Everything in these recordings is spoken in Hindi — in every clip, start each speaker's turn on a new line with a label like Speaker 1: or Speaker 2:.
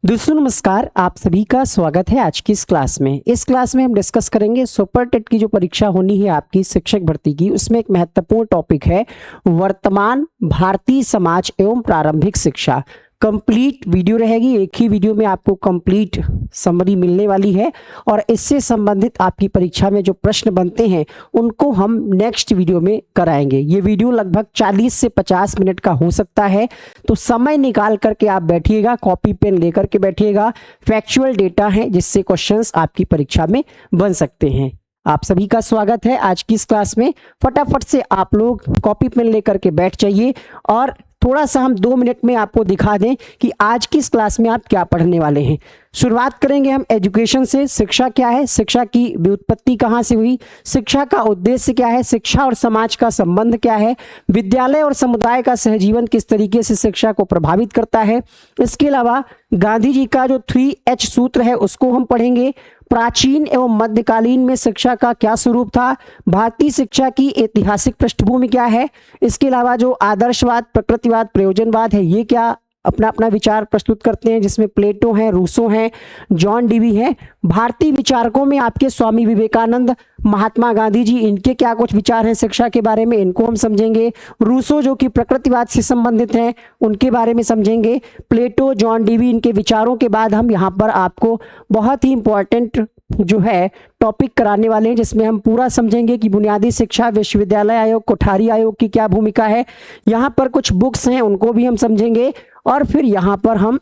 Speaker 1: दोस्तों नमस्कार, आप सभी का स्वागत है आज की इस क्लास में। इस क्लास में हम डिस्कस करेंगे सुपर टेट की जो परीक्षा होनी है आपकी शिक्षक भर्ती की, उसमें एक महत्वपूर्ण टॉपिक है वर्तमान भारतीय समाज एवं प्रारंभिक शिक्षा। कंप्लीट वीडियो रहेगी, एक ही वीडियो में आपको कंप्लीट समरी मिलने वाली है और इससे संबंधित आपकी परीक्षा में जो प्रश्न बनते हैं उनको हम नेक्स्ट वीडियो में कराएंगे। ये वीडियो लगभग 40 से 50 मिनट का हो सकता है, तो समय निकाल करके आप बैठिएगा, कॉपी पेन लेकर के बैठिएगा। फैक्चुअल डेटा है जिससे क्वेश्चंस आपकी परीक्षा में बन सकते हैं। आप सभी का स्वागत है आज की इस क्लास में। फटाफट से आप लोग कॉपी पेन लेकर के बैठ जाइए और थोड़ा सा हम 2 मिनट में आपको दिखा दें कि आज की इस क्लास में आप क्या पढ़ने वाले हैं। शुरुआत करेंगे हम एजुकेशन से। शिक्षा क्या है, शिक्षा की व्युत्पत्ति कहाँ से हुई, शिक्षा का उद्देश्य क्या है, शिक्षा और समाज का संबंध क्या है, विद्यालय और समुदाय का सहजीवन किस तरीके से शिक्षा को प्रभावित करता है। इसके अलावा गांधी जी का जो 3H सूत्र है उसको हम पढ़ेंगे। प्राचीन एवं मध्यकालीन में शिक्षा का क्या स्वरूप था, भारतीय शिक्षा की ऐतिहासिक पृष्ठभूमि क्या है। इसके अलावा जो आदर्शवाद, प्रकृतिवाद, प्रयोजनवाद है, ये क्या अपना अपना विचार प्रस्तुत करते हैं, जिसमें प्लेटो हैं, रूसो हैं, जॉन डीवी हैं। भारतीय विचारकों में आपके स्वामी विवेकानंद, महात्मा गांधी जी, इनके क्या कुछ विचार हैं शिक्षा के बारे में, इनको हम समझेंगे। रूसो जो कि प्रकृतिवाद से संबंधित हैं, उनके बारे में समझेंगे। प्लेटो, जॉन डीवी, इनके विचारों के बाद हम यहाँ पर आपको बहुत ही इंपॉर्टेंट जो है टॉपिक कराने वाले हैं, जिसमें हम पूरा समझेंगे कि बुनियादी शिक्षा विश्वविद्यालय आयोग, कोठारी आयोग की क्या भूमिका है। यहाँ पर कुछ बुक्स हैं उनको भी हम समझेंगे और फिर यहाँ पर हम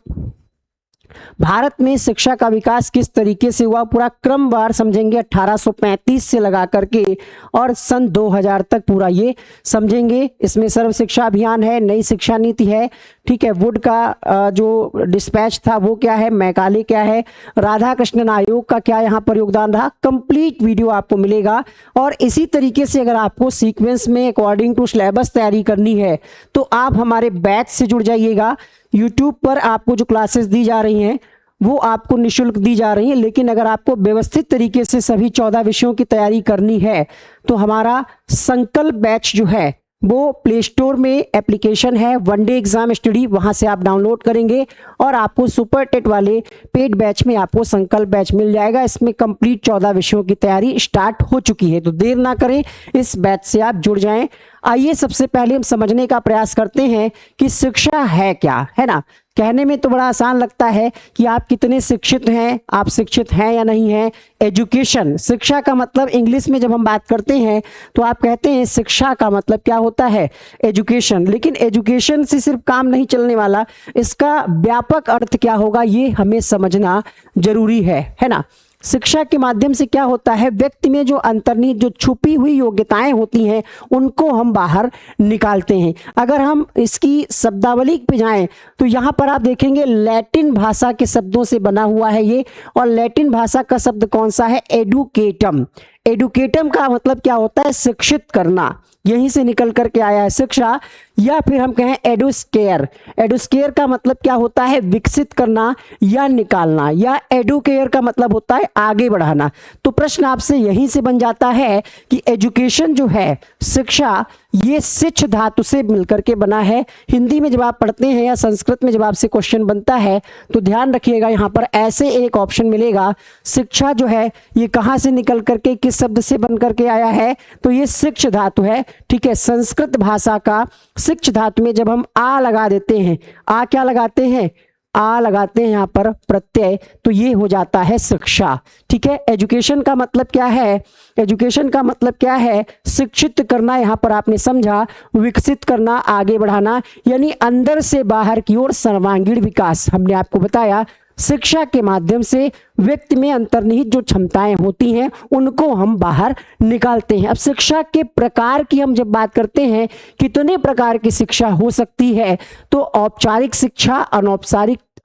Speaker 1: भारत में शिक्षा का विकास किस तरीके से हुआ पूरा क्रमवार समझेंगे, 1835 से लगा करके और सन 2000 तक पूरा ये समझेंगे। इसमें सर्व शिक्षा अभियान है, नई शिक्षा नीति है, ठीक है, वुड का जो डिस्पैच था वो क्या है, मैकाले क्या है, राधा कृष्णन आयोग का क्या यहाँ पर योगदान रहा। कंप्लीट वीडियो आपको मिलेगा और इसी तरीके से अगर आपको सीक्वेंस में अकॉर्डिंग टू सिलेबस तैयारी करनी है तो आप हमारे बैच से जुड़ जाइएगा। यूट्यूब पर आपको जो क्लासेस दी जा रही हैं वो आपको निःशुल्क दी जा रही हैं, लेकिन अगर आपको व्यवस्थित तरीके से सभी 14 विषयों की तैयारी करनी है तो हमारा संकल्प बैच जो है वो प्ले स्टोर में एप्लीकेशन है, वनडे एग्जाम स्टडी, वहां से आप डाउनलोड करेंगे और आपको सुपर टेट वाले पेड बैच में आपको संकल्प बैच मिल जाएगा। इसमें कंप्लीट 14 विषयों की तैयारी स्टार्ट हो चुकी है, तो देर ना करें, इस बैच से आप जुड़ जाएं। आइए सबसे पहले हम समझने का प्रयास करते हैं कि शिक्षा है क्या, है ना। कहने में तो बड़ा आसान लगता है कि आप कितने शिक्षित हैं, आप शिक्षित हैं या नहीं हैं। एजुकेशन, शिक्षा का मतलब इंग्लिश में जब हम बात करते हैं तो आप कहते हैं शिक्षा का मतलब क्या होता है, एजुकेशन। लेकिन एजुकेशन से सिर्फ काम नहीं चलने वाला, इसका व्यापक अर्थ क्या होगा ये हमें समझना जरूरी है ना। शिक्षा के माध्यम से क्या होता है, व्यक्ति में जो अंतर्निहित जो छुपी हुई योग्यताएं होती हैं उनको हम बाहर निकालते हैं। अगर हम इसकी शब्दावली पे जाएं तो यहाँ पर आप देखेंगे लैटिन भाषा के शब्दों से बना हुआ है ये, और लैटिन भाषा का शब्द कौन सा है, एडुकेटम। एडुकेटम का मतलब क्या होता है, शिक्षित करना, यहीं से निकल करके आया है शिक्षा। या फिर हम कहें एडुस्केयर, एडुस्केयर का मतलब क्या होता है, विकसित करना या निकालना, या एडुकेयर का मतलब होता है आगे बढ़ाना। तो प्रश्न आपसे यहीं से बन जाता है कि एजुकेशन जो है, शिक्षा, ये शिक्ष धातु से मिलकर के बना है। हिंदी में जब आप पढ़ते हैं या संस्कृत में जब आपसे क्वेश्चन बनता है तो ध्यान रखिएगा, यहाँ पर ऐसे एक ऑप्शन मिलेगा, शिक्षा जो है ये कहाँ से निकल करके किस शब्द से बन करके आया है, तो ये शिक्ष धातु है, ठीक है। संस्कृत भाषा का शिक्ष धातु में जब हम आ लगा देते हैं, आ क्या लगाते हैं, आ लगाते हैं यहाँ पर प्रत्यय, तो ये हो जाता है शिक्षा, ठीक है। एजुकेशन का मतलब क्या है, एजुकेशन का मतलब क्या है, शिक्षित करना, यहाँ पर आपने समझा, विकसित करना, आगे बढ़ाना, यानी अंदर से बाहर की ओर सर्वांगीण विकास। हमने आपको बताया शिक्षा के माध्यम से व्यक्ति में अंतर्निहित जो क्षमताएं होती हैं उनको हम बाहर निकालते हैं। अब शिक्षा के प्रकार की हम जब बात करते हैं, कितने प्रकार की शिक्षा हो सकती है, तो औपचारिक शिक्षा,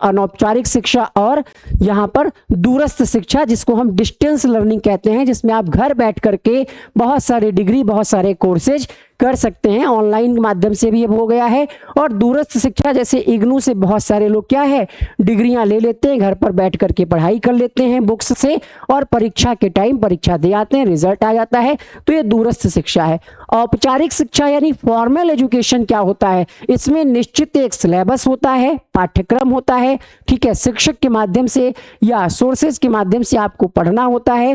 Speaker 1: अनौपचारिक शिक्षा और यहाँ पर दूरस्थ शिक्षा, जिसको हम डिस्टेंस लर्निंग कहते हैं, जिसमें आप घर बैठ करके बहुत सारे डिग्री, बहुत सारे कोर्सेज कर सकते हैं, ऑनलाइन के माध्यम से भी अब हो गया है। और दूरस्थ शिक्षा जैसे इग्नू से बहुत सारे लोग क्या है डिग्रियां ले लेते हैं, घर पर बैठ करके पढ़ाई कर लेते हैं बुक्स से, और परीक्षा के टाइम परीक्षा दे आते हैं, रिजल्ट आ जाता है। तो ये दूरस्थ शिक्षा है। औपचारिक शिक्षा यानी फॉर्मल एजुकेशन क्या होता है, इसमें निश्चित एक सिलेबस होता है, पाठ्यक्रम होता है, ठीक है, शिक्षक के माध्यम से या सोर्सेज के माध्यम से आपको पढ़ना होता है,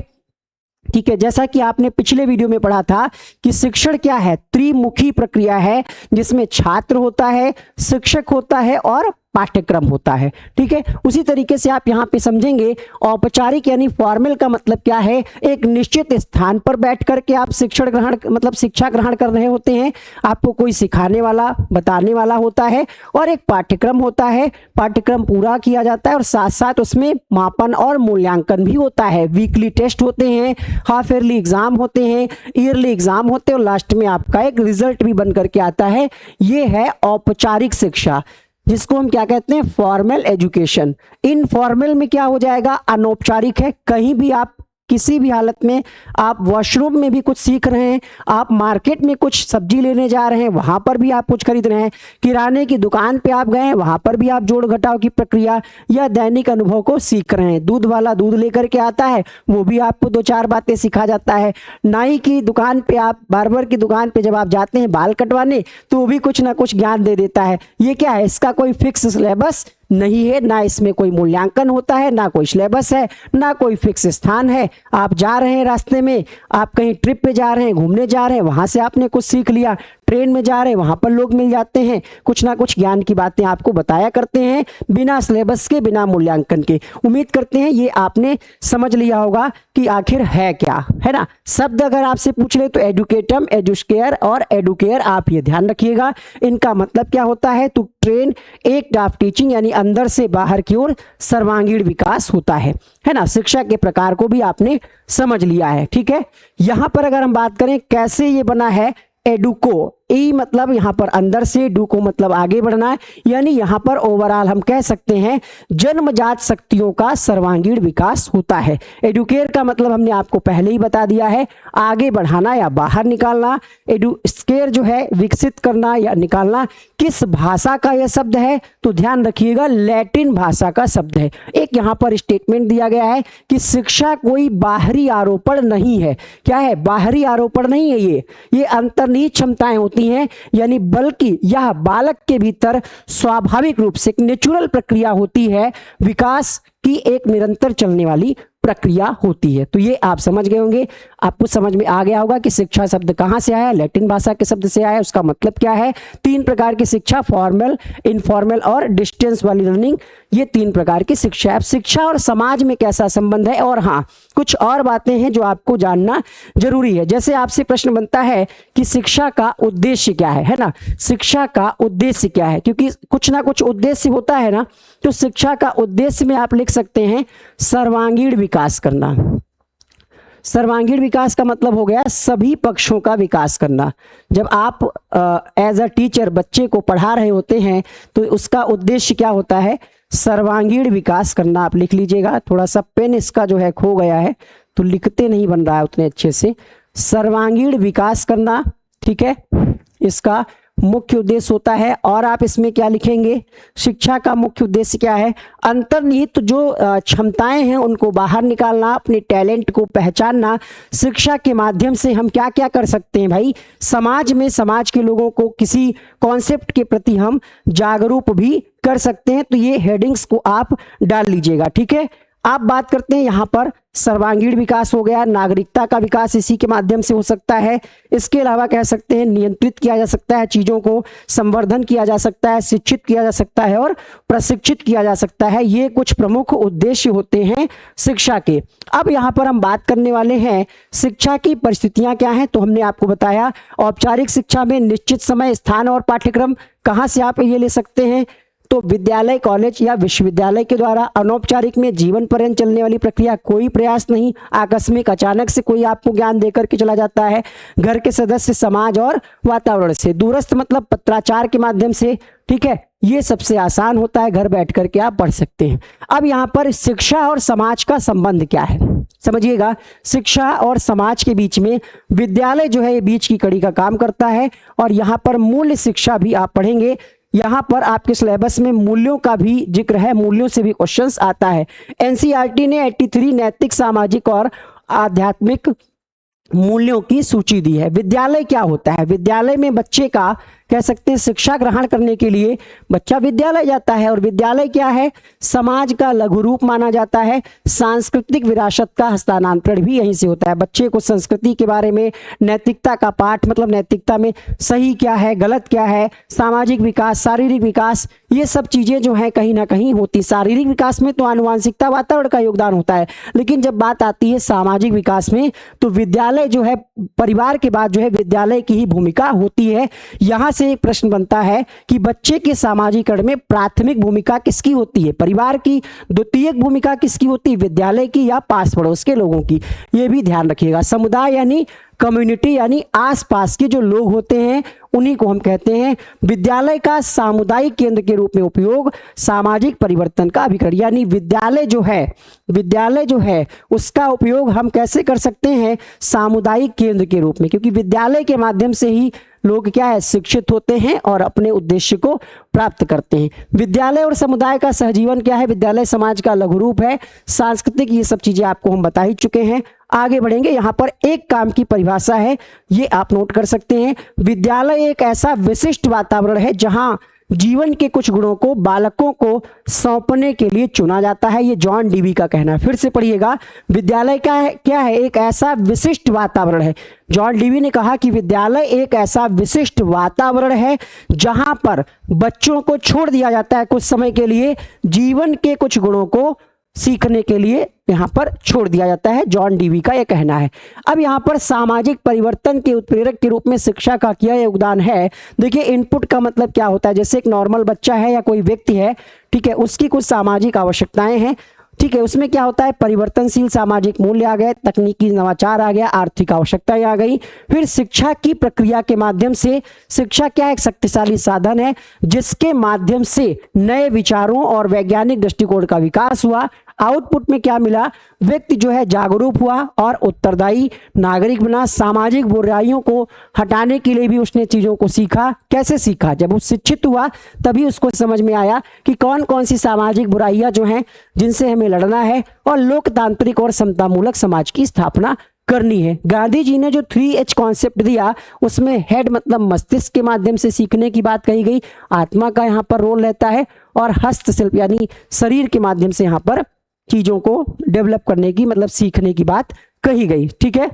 Speaker 1: ठीक है। जैसा कि आपने पिछले वीडियो में पढ़ा था कि शिक्षण क्या है, त्रिमुखी प्रक्रिया है, जिसमें छात्र होता है, शिक्षक होता है और पाठ्यक्रम होता है, ठीक है। उसी तरीके से आप यहाँ पे समझेंगे औपचारिक यानी फॉर्मल का मतलब क्या है, एक निश्चित स्थान पर बैठ करके आप शिक्षण ग्रहण मतलब शिक्षा ग्रहण कर रहे होते हैं, आपको कोई सिखाने वाला बताने वाला होता है, और एक पाठ्यक्रम होता है, पाठ्यक्रम पूरा किया जाता है और साथ साथ उसमें मापन और मूल्यांकन भी होता है। वीकली टेस्ट होते हैं, हाफ ईयरली एग्जाम होते हैं, ईयरली एग्जाम होते हैं और लास्ट में आपका एक रिजल्ट भी बन करके आता है। ये है औपचारिक शिक्षा, जिसको हम क्या कहते हैं, फॉर्मल एजुकेशन। इनफॉर्मल में क्या हो जाएगा, अनौपचारिक है। कहीं भी आप किसी भी हालत में, आप वॉशरूम में भी कुछ सीख रहे हैं, आप मार्केट में कुछ सब्जी लेने जा रहे हैं, वहां पर भी आप कुछ खरीद रहे हैं, किराने की दुकान पे आप गए हैं, वहां पर भी आप जोड़ घटाव की प्रक्रिया या दैनिक अनुभव को सीख रहे हैं। दूध वाला दूध लेकर के आता है, वो भी आपको 2-4 बातें सिखा जाता है। नाई की दुकान पे, आप बार्बर की दुकान पे जब आप जाते हैं बाल कटवाने, तो वो भी कुछ ना कुछ ज्ञान दे देता है। ये क्या है, इसका कोई फिक्स सिलेबस नहीं है, ना इसमें कोई मूल्यांकन होता है, ना कोई सिलेबस है, ना कोई फिक्स स्थान है। आप जा रहे हैं रास्ते में, आप कहीं ट्रिप पे जा रहे हैं, घूमने जा रहे हैं, वहां से आपने कुछ सीख लिया, ट्रेन में जा रहे हैं, वहां पर लोग मिल जाते हैं, कुछ ना कुछ ज्ञान की बातें आपको बताया करते हैं, बिना सिलेबस के, बिना मूल्यांकन के। उम्मीद करते हैं ये आपने समझ लिया होगा कि आखिर है क्या, है ना। शब्द अगर आपसे पूछ ले तो एडुकेटम, एजुस्केयर और एडुकेयर, आप ये ध्यान रखिएगा। इनका मतलब क्या होता है, तो ट्रेन एक्ट ऑफ टीचिंग यानी अंदर से बाहर की ओर सर्वांगीण विकास होता है ना। शिक्षा के प्रकार को भी आपने समझ लिया है, ठीक है। यहां पर अगर हम बात करें कैसे ये बना है, एडुको, ई मतलब यहां पर अंदर से, डुको मतलब आगे बढ़ना है, यानी यहां पर ओवरऑल हम कह सकते हैं जन्मजात शक्तियों का सर्वांगीण विकास होता है। एडुकेयर का मतलब हमने आपको पहले ही बता दिया है, आगे बढ़ाना या बाहर निकालना। एडुस्केयर जो है विकसित करना या निकालना। किस भाषा का यह शब्द है, तो ध्यान रखिएगा लैटिन भाषा का शब्द है। एक यहां पर स्टेटमेंट दिया गया है कि शिक्षा कोई बाहरी आरोपण नहीं है। क्या है, बाहरी आरोपण नहीं है, ये अंतर्निहित क्षमताएं होती हैं, यानी बल्कि यह बालक के भीतर स्वाभाविक रूप से एक नेचुरल प्रक्रिया होती है, विकास की एक निरंतर चलने वाली प्रक्रिया होती है। तो ये आप समझ गए होंगे, आपको समझ में आ गया होगा कि शिक्षा शब्द कहां से आया, लैटिन भाषा के शब्द से आया, उसका मतलब क्या है। 3 प्रकार की शिक्षा, फॉर्मल, इनफॉर्मल और डिस्टेंस वाली लर्निंग, ये 3 प्रकार की शिक्षा है। अब शिक्षा और समाज में कैसा संबंध है, और हाँ कुछ और बातें हैं जो आपको जानना जरूरी है। जैसे आपसे प्रश्न बनता है कि शिक्षा का उद्देश्य क्या है ना, शिक्षा का उद्देश्य क्या है, क्योंकि कुछ ना कुछ उद्देश्य होता है ना। तो शिक्षा का उद्देश्य में आप लिख सकते हैं सर्वांगीण विकास करना। सर्वांगीण विकास का मतलब हो गया सभी पक्षों का विकास करना। जब आप एज अ टीचर बच्चे को पढ़ा रहे होते हैं तो उसका उद्देश्य क्या होता है, सर्वांगीण विकास करना। आप लिख लीजिएगा, थोड़ा सा पेन इसका जो है खो गया है तो लिखते नहीं बन रहा है उतने अच्छे से। सर्वांगीण विकास करना, ठीक है, इसका मुख्य उद्देश्य होता है। और आप इसमें क्या लिखेंगे, शिक्षा का मुख्य उद्देश्य क्या है, अंतर्निहित जो क्षमताएं हैं उनको बाहर निकालना, अपने टैलेंट को पहचानना। शिक्षा के माध्यम से हम क्या क्या कर सकते हैं भाई, समाज में, समाज के लोगों को किसी कॉन्सेप्ट के प्रति हम जागरूक भी कर सकते हैं। तो ये हेडिंग्स को आप डाल लीजिएगा, ठीक है। आप बात करते हैं यहाँ पर सर्वांगीण विकास हो गया, नागरिकता का विकास इसी के माध्यम से हो सकता है। इसके अलावा कह सकते हैं नियंत्रित किया जा सकता है, चीजों को संवर्धन किया जा सकता है, शिक्षित किया जा सकता है और प्रशिक्षित किया जा सकता है। ये कुछ प्रमुख उद्देश्य होते हैं शिक्षा के। अब यहाँ पर हम बात करने वाले हैं शिक्षा की परिस्थितियां क्या हैं। तो हमने आपको बताया औपचारिक शिक्षा में निश्चित समय, स्थान और पाठ्यक्रम। कहाँ से आप ये ले सकते हैं, तो विद्यालय, कॉलेज या विश्वविद्यालय के द्वारा अनौपचारिक में जीवन पर्यंत चलने वाली प्रक्रिया, कोई प्रयास नहीं, आकस्मिक अचानक से कोई आपको ज्ञान देकर के चला जाता है। घर के सदस्य, समाज और वातावरण से। दूरस्थ मतलब पत्राचार के माध्यम से, ठीक है, ये सबसे आसान होता है, घर बैठ करके आप पढ़ सकते हैं। अब यहाँ पर शिक्षा और समाज का संबंध क्या है समझिएगा। शिक्षा और समाज के बीच में विद्यालय जो है ये बीच की कड़ी का काम करता है, और यहाँ पर मूल्य शिक्षा भी आप पढ़ेंगे। यहाँ पर आपके सिलेबस में मूल्यों का भी जिक्र है, मूल्यों से भी क्वेश्चंस आता है। एनसीईआरटी ने 83 नैतिक, सामाजिक और आध्यात्मिक मूल्यों की सूची दी है। विद्यालय क्या होता है? विद्यालय में बच्चे का कह सकते हैं शिक्षा ग्रहण करने के लिए बच्चा विद्यालय जाता है। और विद्यालय क्या है? समाज का लघु रूप माना जाता है। सांस्कृतिक विरासत का हस्तांतरण भी यहीं से होता है। बच्चे को संस्कृति के बारे में, नैतिकता का पाठ, मतलब नैतिकता में सही क्या है, गलत क्या है, सामाजिक विकास, शारीरिक विकास, ये सब चीजें जो है कहीं ना कहीं होती। शारीरिक विकास में तो आनुवांशिकता, वातावरण का योगदान होता है, लेकिन जब बात आती है सामाजिक विकास में तो विद्यालय जो है, परिवार के बाद जो है विद्यालय की ही भूमिका होती है। यहां से एक प्रश्न बनता है कि बच्चे के सामाजिकरण में प्राथमिक भूमिका किसकी होती है? परिवार की। द्वितीयक भूमिका किसकी होती है? विद्यालय की या पास पड़ोस के लोगों की। यह भी ध्यान रखिएगा। समुदाय यानी कम्युनिटी, यानी आसपास के जो लोग होते हैं उन्हीं को हम कहते हैं। विद्यालय का सामुदायिक केंद्र के रूप में उपयोग, सामाजिक परिवर्तन का अभिकरण, यानी विद्यालय जो है उसका उपयोग हम कैसे कर सकते हैं? सामुदायिक केंद्र के रूप में, क्योंकि विद्यालय के माध्यम से ही लोग क्या है, शिक्षित होते हैं और अपने उद्देश्य को प्राप्त करते हैं। विद्यालय और समुदाय का सहजीवन क्या है? विद्यालय समाज का लघु रूप है। सांस्कृतिक, ये सब चीजें आपको हम बता ही चुके हैं। आगे बढ़ेंगे। यहां पर एक काम की परिभाषा है, ये आप नोट कर सकते हैं। विद्यालय एक ऐसा विशिष्ट वातावरण है जहां जीवन के कुछ गुणों को बालकों को सौंपने के लिए चुना जाता है। ये जॉन डीवी का कहना है। फिर से पढ़िएगा। विद्यालय क्या है? एक ऐसा विशिष्ट वातावरण है। जॉन डीवी ने कहा कि विद्यालय एक ऐसा विशिष्ट वातावरण है जहां पर बच्चों को छोड़ दिया जाता है कुछ समय के लिए, जीवन के कुछ गुणों को सीखने के लिए यहां पर छोड़ दिया जाता है। जॉन डीवी का यह कहना है। अब यहां पर सामाजिक परिवर्तन के उत्प्रेरक के रूप में शिक्षा का क्या योगदान है? देखिए, इनपुट का मतलब क्या होता है? जैसे एक नॉर्मल बच्चा है या कोई व्यक्ति है, ठीक है, उसकी कुछ सामाजिक आवश्यकताएं हैं, ठीक है, उसमें क्या होता है? परिवर्तनशील सामाजिक मूल्य आ गए, तकनीकी नवाचार आ गया, आर्थिक आवश्यकताएं आ गई। फिर शिक्षा की प्रक्रिया के माध्यम से, शिक्षा क्या एक शक्तिशाली साधन है जिसके माध्यम से नए विचारों और वैज्ञानिक दृष्टिकोण का विकास हुआ। आउटपुट में क्या मिला? व्यक्ति जो है जागरूक हुआ और उत्तरदायी नागरिक बना। सामाजिक बुराइयों को हटाने के लिए भी उसने चीजों को सीखा। कैसे सीखा? जब वो शिक्षित हुआ तभी उसको समझ में आया कि कौन कौन सी सामाजिक बुराइयां जो हैं जिनसे हमें लड़ना है और लोकतांत्रिक और समतामूलक समाज की स्थापना करनी है। गांधी जी ने जो 3H कॉन्सेप्ट दिया उसमें हेड मतलब मस्तिष्क के माध्यम से सीखने की बात कही गई, आत्मा का यहाँ पर रोल रहता है, और हस्तशिल्प यानी शरीर के माध्यम से यहाँ पर चीजों को डेवलप करने की मतलब सीखने की बात कही गई। ठीक है,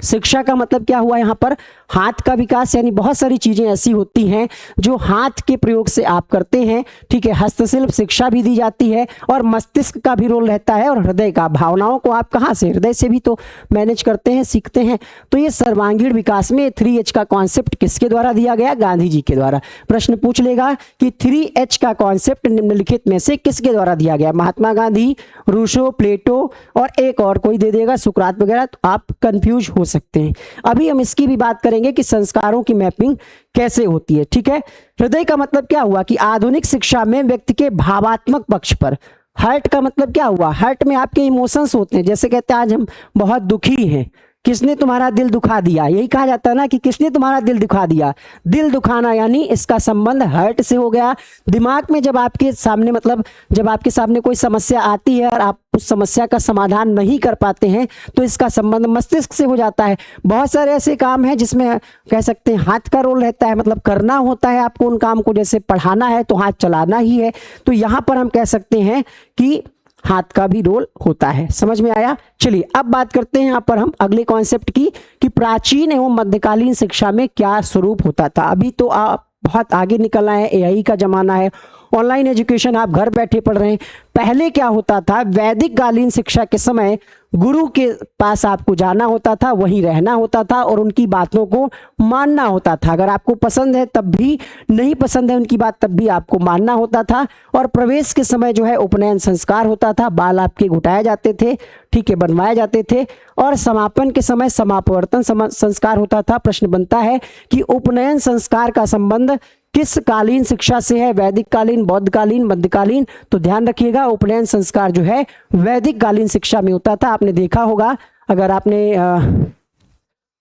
Speaker 1: शिक्षा का मतलब क्या हुआ? यहाँ पर हाथ का विकास, यानी बहुत सारी चीजें ऐसी होती हैं जो हाथ के प्रयोग से आप करते हैं। ठीक है, हस्तशिल्प शिक्षा भी दी जाती है, और मस्तिष्क का भी रोल रहता है, और हृदय का। भावनाओं को आप कहाँ से? हृदय से भी तो मैनेज करते हैं, सीखते हैं। तो ये सर्वांगीण विकास में 3H का कॉन्सेप्ट किसके द्वारा दिया गया? गांधी जी के द्वारा। प्रश्न पूछ लेगा कि 3H का कॉन्सेप्ट निम्नलिखित में से किसके द्वारा दिया गया? महात्मा गांधी, रूसो, प्लेटो, और एक और कोई दे देगा, सुकरात वगैरह, तो आप कंफ्यूज हो सकते हैं। अभी हम इसकी भी बात करेंगे कि संस्कारों की मैपिंग कैसे होती है। ठीक है, हृदय का मतलब क्या हुआ? कि आधुनिक शिक्षा में व्यक्ति के भावात्मक पक्ष पर। हार्ट का मतलब क्या हुआ? हार्ट में आपके इमोशंस होते हैं। जैसे कहते हैं आज हम बहुत दुखी हैं, किसने तुम्हारा दिल दुखा दिया, यही कहा जाता है ना कि किसने तुम्हारा दिल दुखा दिया। दिल दुखाना यानी इसका संबंध हार्ट से हो गया। दिमाग में जब आपके सामने मतलब जब आपके सामने कोई समस्या आती है और आप उस समस्या का समाधान नहीं कर पाते हैं तो इसका संबंध मस्तिष्क से हो जाता है। बहुत सारे ऐसे काम हैं जिसमें कह सकते हैं हाथ का रोल रहता है, मतलब करना होता है आपको उन काम को। जैसे पढ़ाना है तो हाथ चलाना ही है, तो यहाँ पर हम कह सकते हैं कि हाथ का भी रोल होता है। समझ में आया? चलिए अब बात करते हैं यहाँ पर हम अगले कॉन्सेप्ट की कि प्राचीन एवं मध्यकालीन शिक्षा में क्या स्वरूप होता था। अभी तो आप बहुत आगे निकल आए हैं, AI का जमाना है, ऑनलाइन एजुकेशन आप घर बैठे पढ़ रहे हैं। पहले क्या होता था, वैदिक कालीन शिक्षा के समय गुरु के पास आपको जाना होता था, वहीं रहना होता था और उनकी बातों को मानना होता था। अगर आपको पसंद है तब भी, नहीं पसंद है उनकी बात तब भी आपको मानना होता था। और प्रवेश के समय जो है उपनयन संस्कार होता था, बाल आपके घुटाए जाते थे, ठीक है, बनवाए जाते थे। और समापन के समय समापवर्तन संस्कार होता था। प्रश्न बनता है कि उपनयन संस्कार का संबंध किस कालीन शिक्षा से है, वैदिक कालीन, बौद्ध कालीन, मध्यकालीन? तो ध्यान रखिएगा, उपनयन संस्कार जो है वैदिक कालीन शिक्षा में होता था। आपने देखा होगा, अगर आपने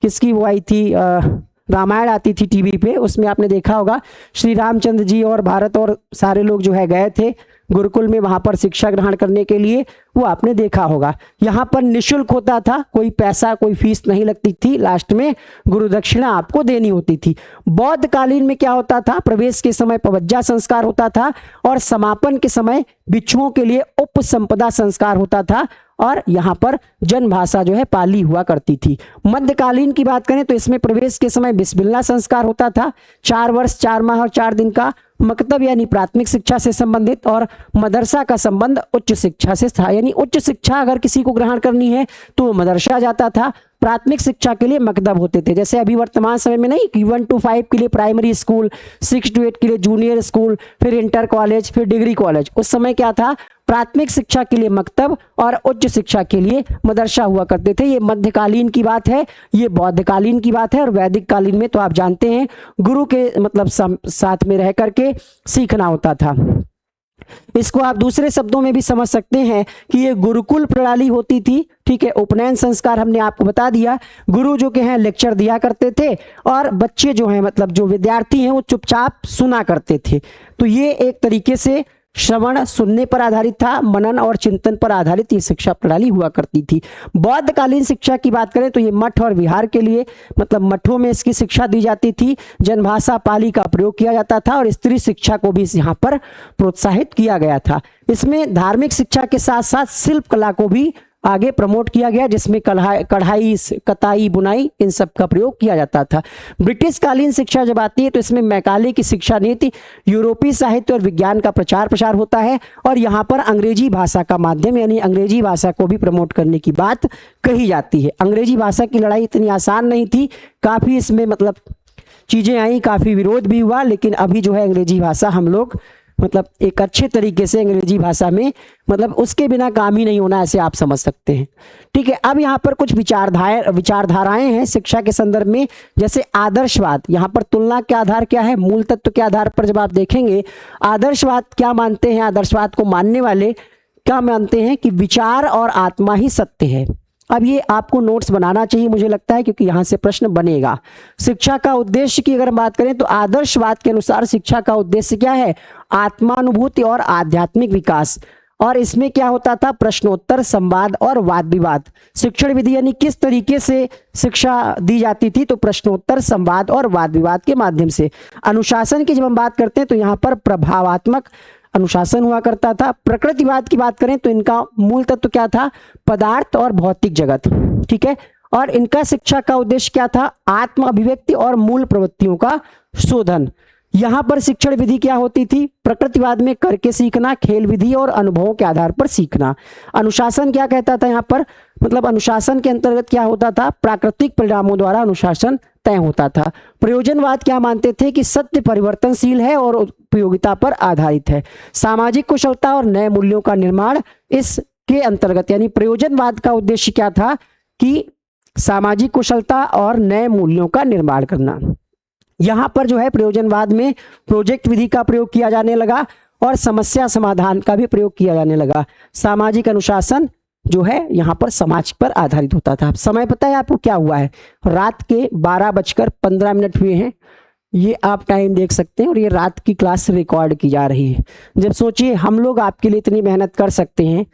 Speaker 1: किसकी वो आई थी, रामायण आती थी टीवी पे, उसमें आपने देखा होगा श्री रामचंद्र जी और भारत और सारे लोग जो है गए थे गुरुकुल में, वहां पर शिक्षा ग्रहण करने के लिए, वो आपने देखा होगा। यहाँ पर निशुल्क होता था, कोई पैसा, कोई फीस नहीं लगती थी, लास्ट में गुरु दक्षिणा आपको देनी होती थी। बौद्ध कालीन में क्या होता था, प्रवेश के समय पवज्जा संस्कार होता था और समापन के समय भिक्षुओं के लिए उपसंपदा संस्कार होता था। और यहाँ पर जन भाषा जो है पाली हुआ करती थी। मध्यकालीन की बात करें तो इसमें प्रवेश के समय बिस्मिल्लाह संस्कार होता था, 4 वर्ष 4 माह और 4 दिन का। मकतब यानी प्राथमिक शिक्षा से संबंधित, और मदरसा का संबंध उच्च शिक्षा से था, यानी उच्च शिक्षा अगर किसी को ग्रहण करनी है तो वो मदरसा जाता था। प्राथमिक शिक्षा के लिए मकतब होते थे, जैसे अभी वर्तमान समय में नहीं कि 1 to 5 के लिए प्राइमरी स्कूल, 6 to 8 के लिए जूनियर स्कूल, फिर इंटर कॉलेज, फिर डिग्री कॉलेज। उस समय क्या था, प्राथमिक शिक्षा के लिए मकतब और उच्च शिक्षा के लिए मदरसा हुआ करते थे। ये मध्यकालीन की बात है, ये बौद्धकालीन की बात है। और वैदिक कालीन में तो आप जानते हैं गुरु के मतलब साथ में रह करके सीखना होता था। इसको आप दूसरे शब्दों में भी समझ सकते हैं कि ये गुरुकुल प्रणाली होती थी, ठीक है। उपनयन संस्कार हमने आपको बता दिया, गुरु जो के हैं लेक्चर दिया करते थे और बच्चे जो हैं मतलब जो विद्यार्थी हैं वो चुपचाप सुना करते थे। तो ये एक तरीके से श्रवण सुनने पर आधारित था, मनन और चिंतन पर आधारित ये शिक्षा प्रणाली हुआ करती थी। बौद्धकालीन शिक्षा की बात करें तो ये मठ और विहार के लिए मतलब मठों में इसकी शिक्षा दी जाती थी, जनभाषा पाली का प्रयोग किया जाता था और स्त्री शिक्षा को भी यहाँ पर प्रोत्साहित किया गया था। इसमें धार्मिक शिक्षा के साथ साथ शिल्प कला को भी आगे प्रमोट किया गया, जिसमें कढ़ाई, कताई, बुनाई, इन सब का प्रयोग किया जाता था। ब्रिटिश कालीन शिक्षा जब आती है तो इसमें मैकाले की शिक्षा नीति, यूरोपीय साहित्य और विज्ञान का प्रचार प्रसार होता है और यहाँ पर अंग्रेजी भाषा का माध्यम यानी अंग्रेजी भाषा को भी प्रमोट करने की बात कही जाती है। अंग्रेजी भाषा की लड़ाई इतनी आसान नहीं थी, काफ़ी इसमें मतलब चीज़ें आई, काफ़ी विरोध भी हुआ, लेकिन अभी जो है अंग्रेजी भाषा हम लोग मतलब एक अच्छे तरीके से अंग्रेजी भाषा में मतलब उसके बिना काम ही नहीं होना, ऐसे आप समझ सकते हैं, ठीक है। अब यहाँ पर कुछ विचारधाराएं हैं शिक्षा के संदर्भ में, जैसे आदर्शवाद। यहाँ पर तुलना के आधार क्या है, मूल तत्व के आधार पर जब आप देखेंगे आदर्शवाद क्या मानते हैं, आदर्शवाद को मानने वाले क्या मानते हैं कि विचार और आत्मा ही सत्य है। अब ये आपको नोट्स बनाना चाहिए मुझे लगता है, क्योंकि यहाँ से प्रश्न बनेगा। शिक्षा का उद्देश्य की अगर बात करें तो आदर्शवाद के अनुसार शिक्षा का उद्देश्य क्या है, आत्मानुभूति और आध्यात्मिक विकास। और इसमें क्या होता था, प्रश्नोत्तर, संवाद और वाद विवाद। शिक्षण विधि यानी किस तरीके से शिक्षा दी जाती थी, तो प्रश्नोत्तर, संवाद और वाद विवाद के माध्यम से। अनुशासन की जब हम बात करते हैं तो यहाँ पर प्रभावात्मक अनुशासन हुआ करता था। प्रकृतिवाद की बात करें तो इनका मूल तत्व क्या था, पदार्थ और भौतिक जगत, ठीक है। और इनका शिक्षा का उद्देश्य क्या था, आत्म अभिव्यक्ति और मूल प्रवृत्तियों का शोधन। यहाँ पर शिक्षण विधि क्या होती थी, प्रकृतिवाद में करके सीखना, खेल विधि और अनुभवों के आधार पर सीखना। अनुशासन क्या कहता था यहाँ पर, मतलब अनुशासन के अंतर्गत क्या होता था, प्राकृतिक परिणामों द्वारा अनुशासन तय होता था। प्रयोजनवाद क्या मानते थे कि सत्य परिवर्तनशील है और उपयोगिता पर आधारित है। सामाजिक कुशलता और नए मूल्यों का निर्माण इसके अंतर्गत, यानी प्रयोजनवाद का उद्देश्य क्या था कि सामाजिक कुशलता और नए मूल्यों का निर्माण करना। यहाँ पर जो है प्रयोजनवाद में प्रोजेक्ट विधि का प्रयोग किया जाने लगा और समस्या समाधान का भी प्रयोग किया जाने लगा। सामाजिक अनुशासन जो है यहाँ पर समाज पर आधारित होता था। समय पता है आपको क्या हुआ है, रात के 12:15 हुए हैं, ये आप टाइम देख सकते हैं और ये रात की क्लास रिकॉर्ड की जा रही है। जब सोचिए हम लोग आपके लिए इतनी मेहनत कर सकते हैं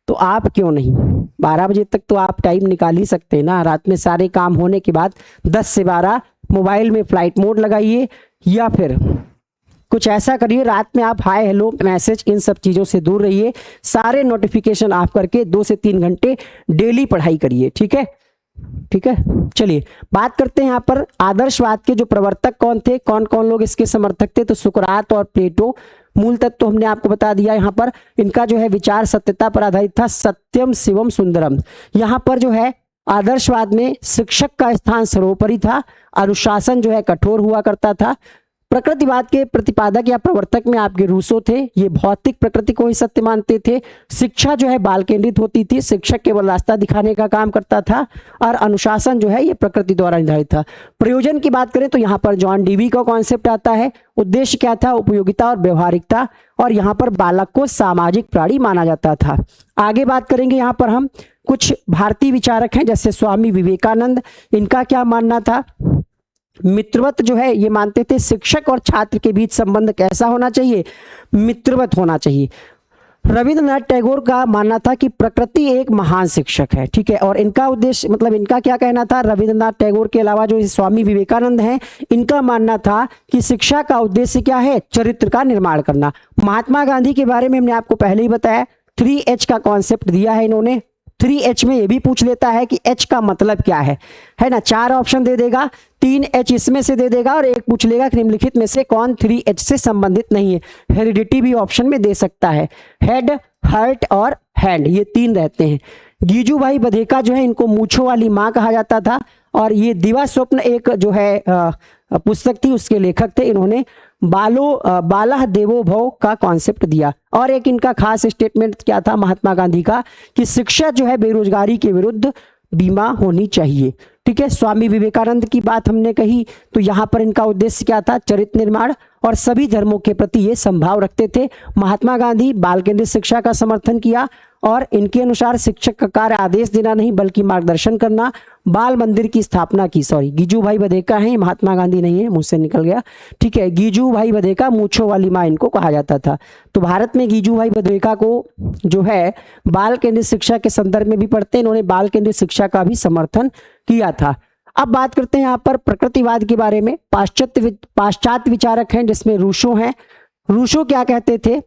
Speaker 1: तो आप क्यों नहीं, 12 बजे तक तो आप टाइम निकाल ही सकते हैं ना। रात में सारे काम होने के बाद 10 से 12 मोबाइल में फ्लाइट मोड लगाइए या फिर कुछ ऐसा करिए, रात में आप हाय हेलो मैसेज इन सब चीज़ों से दूर रहिए, सारे नोटिफिकेशन ऑफ करके 2 से 3 घंटे डेली पढ़ाई करिए, ठीक है, ठीक है। चलिए बात करते हैं यहाँ पर आदर्शवाद के जो प्रवर्तक कौन थे, कौन कौन लोग इसके समर्थक थे, तो सुकरात और प्लेटो मूल तत्व तो हमने आपको बता दिया। यहाँ पर इनका जो है विचार सत्यता पर आधारित था, सत्यम शिवम सुंदरम। यहाँ पर जो है आदर्शवाद में शिक्षक का स्थान सर्वोपरि था, अनुशासन जो है कठोर हुआ करता था। प्रकृतिवाद के प्रतिपादक या प्रवर्तक में आपके रूसो थे, ये भौतिक प्रकृति को ही सत्य मानते थे। शिक्षा जो है बाल केंद्रित होती थी, शिक्षक केवल रास्ता दिखाने का काम करता था, और अनुशासन जो है ये प्रकृति द्वारा निर्धारित था। प्रयोजन की बात करें तो यहाँ पर जॉन डीवी का कॉन्सेप्ट आता है। उद्देश्य क्या था? उपयोगिता और व्यवहारिकता, और यहाँ पर बालक को सामाजिक प्राणी माना जाता था। आगे बात करेंगे यहाँ पर हम कुछ भारतीय विचारक हैं जैसे स्वामी विवेकानंद। इनका क्या मानना था? मित्रवत जो है ये मानते थे, शिक्षक और छात्र के बीच संबंध कैसा होना चाहिए? मित्रवत होना चाहिए। रविंद्रनाथ टैगोर का मानना था कि प्रकृति एक महान शिक्षक है, ठीक है। और इनका उद्देश्य मतलब इनका क्या कहना था? रविंद्रनाथ टैगोर के अलावा जो स्वामी विवेकानंद हैं, इनका मानना था कि शिक्षा का उद्देश्य क्या है? चरित्र का निर्माण करना। महात्मा गांधी के बारे में हमने आपको पहले ही बताया, 3H का कॉन्सेप्ट दिया है इन्होंने। 3H में ये भी पूछ लेता है कि H का मतलब क्या है ना। 4 ऑप्शन दे देगा, 3H इसमें से दे देगा, और एक पूछ लेगा कि निम्नलिखित में से कौन 3H से संबंधित नहीं है। हेरिडिटी भी ऑप्शन में दे सकता है। हेड, हार्ट और हैंड, ये 3 रहते हैं। गीजू भाई बधेका जो है, इनको मूछों वाली माँ कहा जाता था, और ये दिवा स्वप्न एक जो है पुस्तक थी, उसके लेखक थे। इन्होंने बाला देवो भव का कॉन्सेप्ट दिया। और एक इनका खास स्टेटमेंट क्या था महात्मा गांधी का, कि शिक्षा जो है बेरोजगारी के विरुद्ध बीमा होनी चाहिए, ठीक है। स्वामी विवेकानंद की बात हमने कही, तो यहाँ पर इनका उद्देश्य क्या था? चरित्र निर्माण, और सभी धर्मों के प्रति ये संभाव रखते थे। महात्मा गांधी बाल केंद्रित शिक्षा का समर्थन किया, और इनके अनुसार शिक्षक का कार्य आदेश देना नहीं बल्कि मार्गदर्शन करना। बाल मंदिर की स्थापना की, सॉरी गीजू भाई बधेका है, महात्मा गांधी नहीं है, मुझसे निकल गया, ठीक है। गीजू भाई बधेका, मूछों वाली माँ इनको कहा जाता था। तो भारत में गीजू भाई बधेका को जो है बाल केंद्रित शिक्षा के संदर्भ में भी पढ़ते हैं, इन्होंने बाल केंद्रित शिक्षा का भी समर्थन किया था। अब बात करते हैं यहाँ पर प्रकृतिवाद के बारे में। पाश्चात्य विचारक हैं जिसमें रूसो हैं। रूसो क्या कहते थे?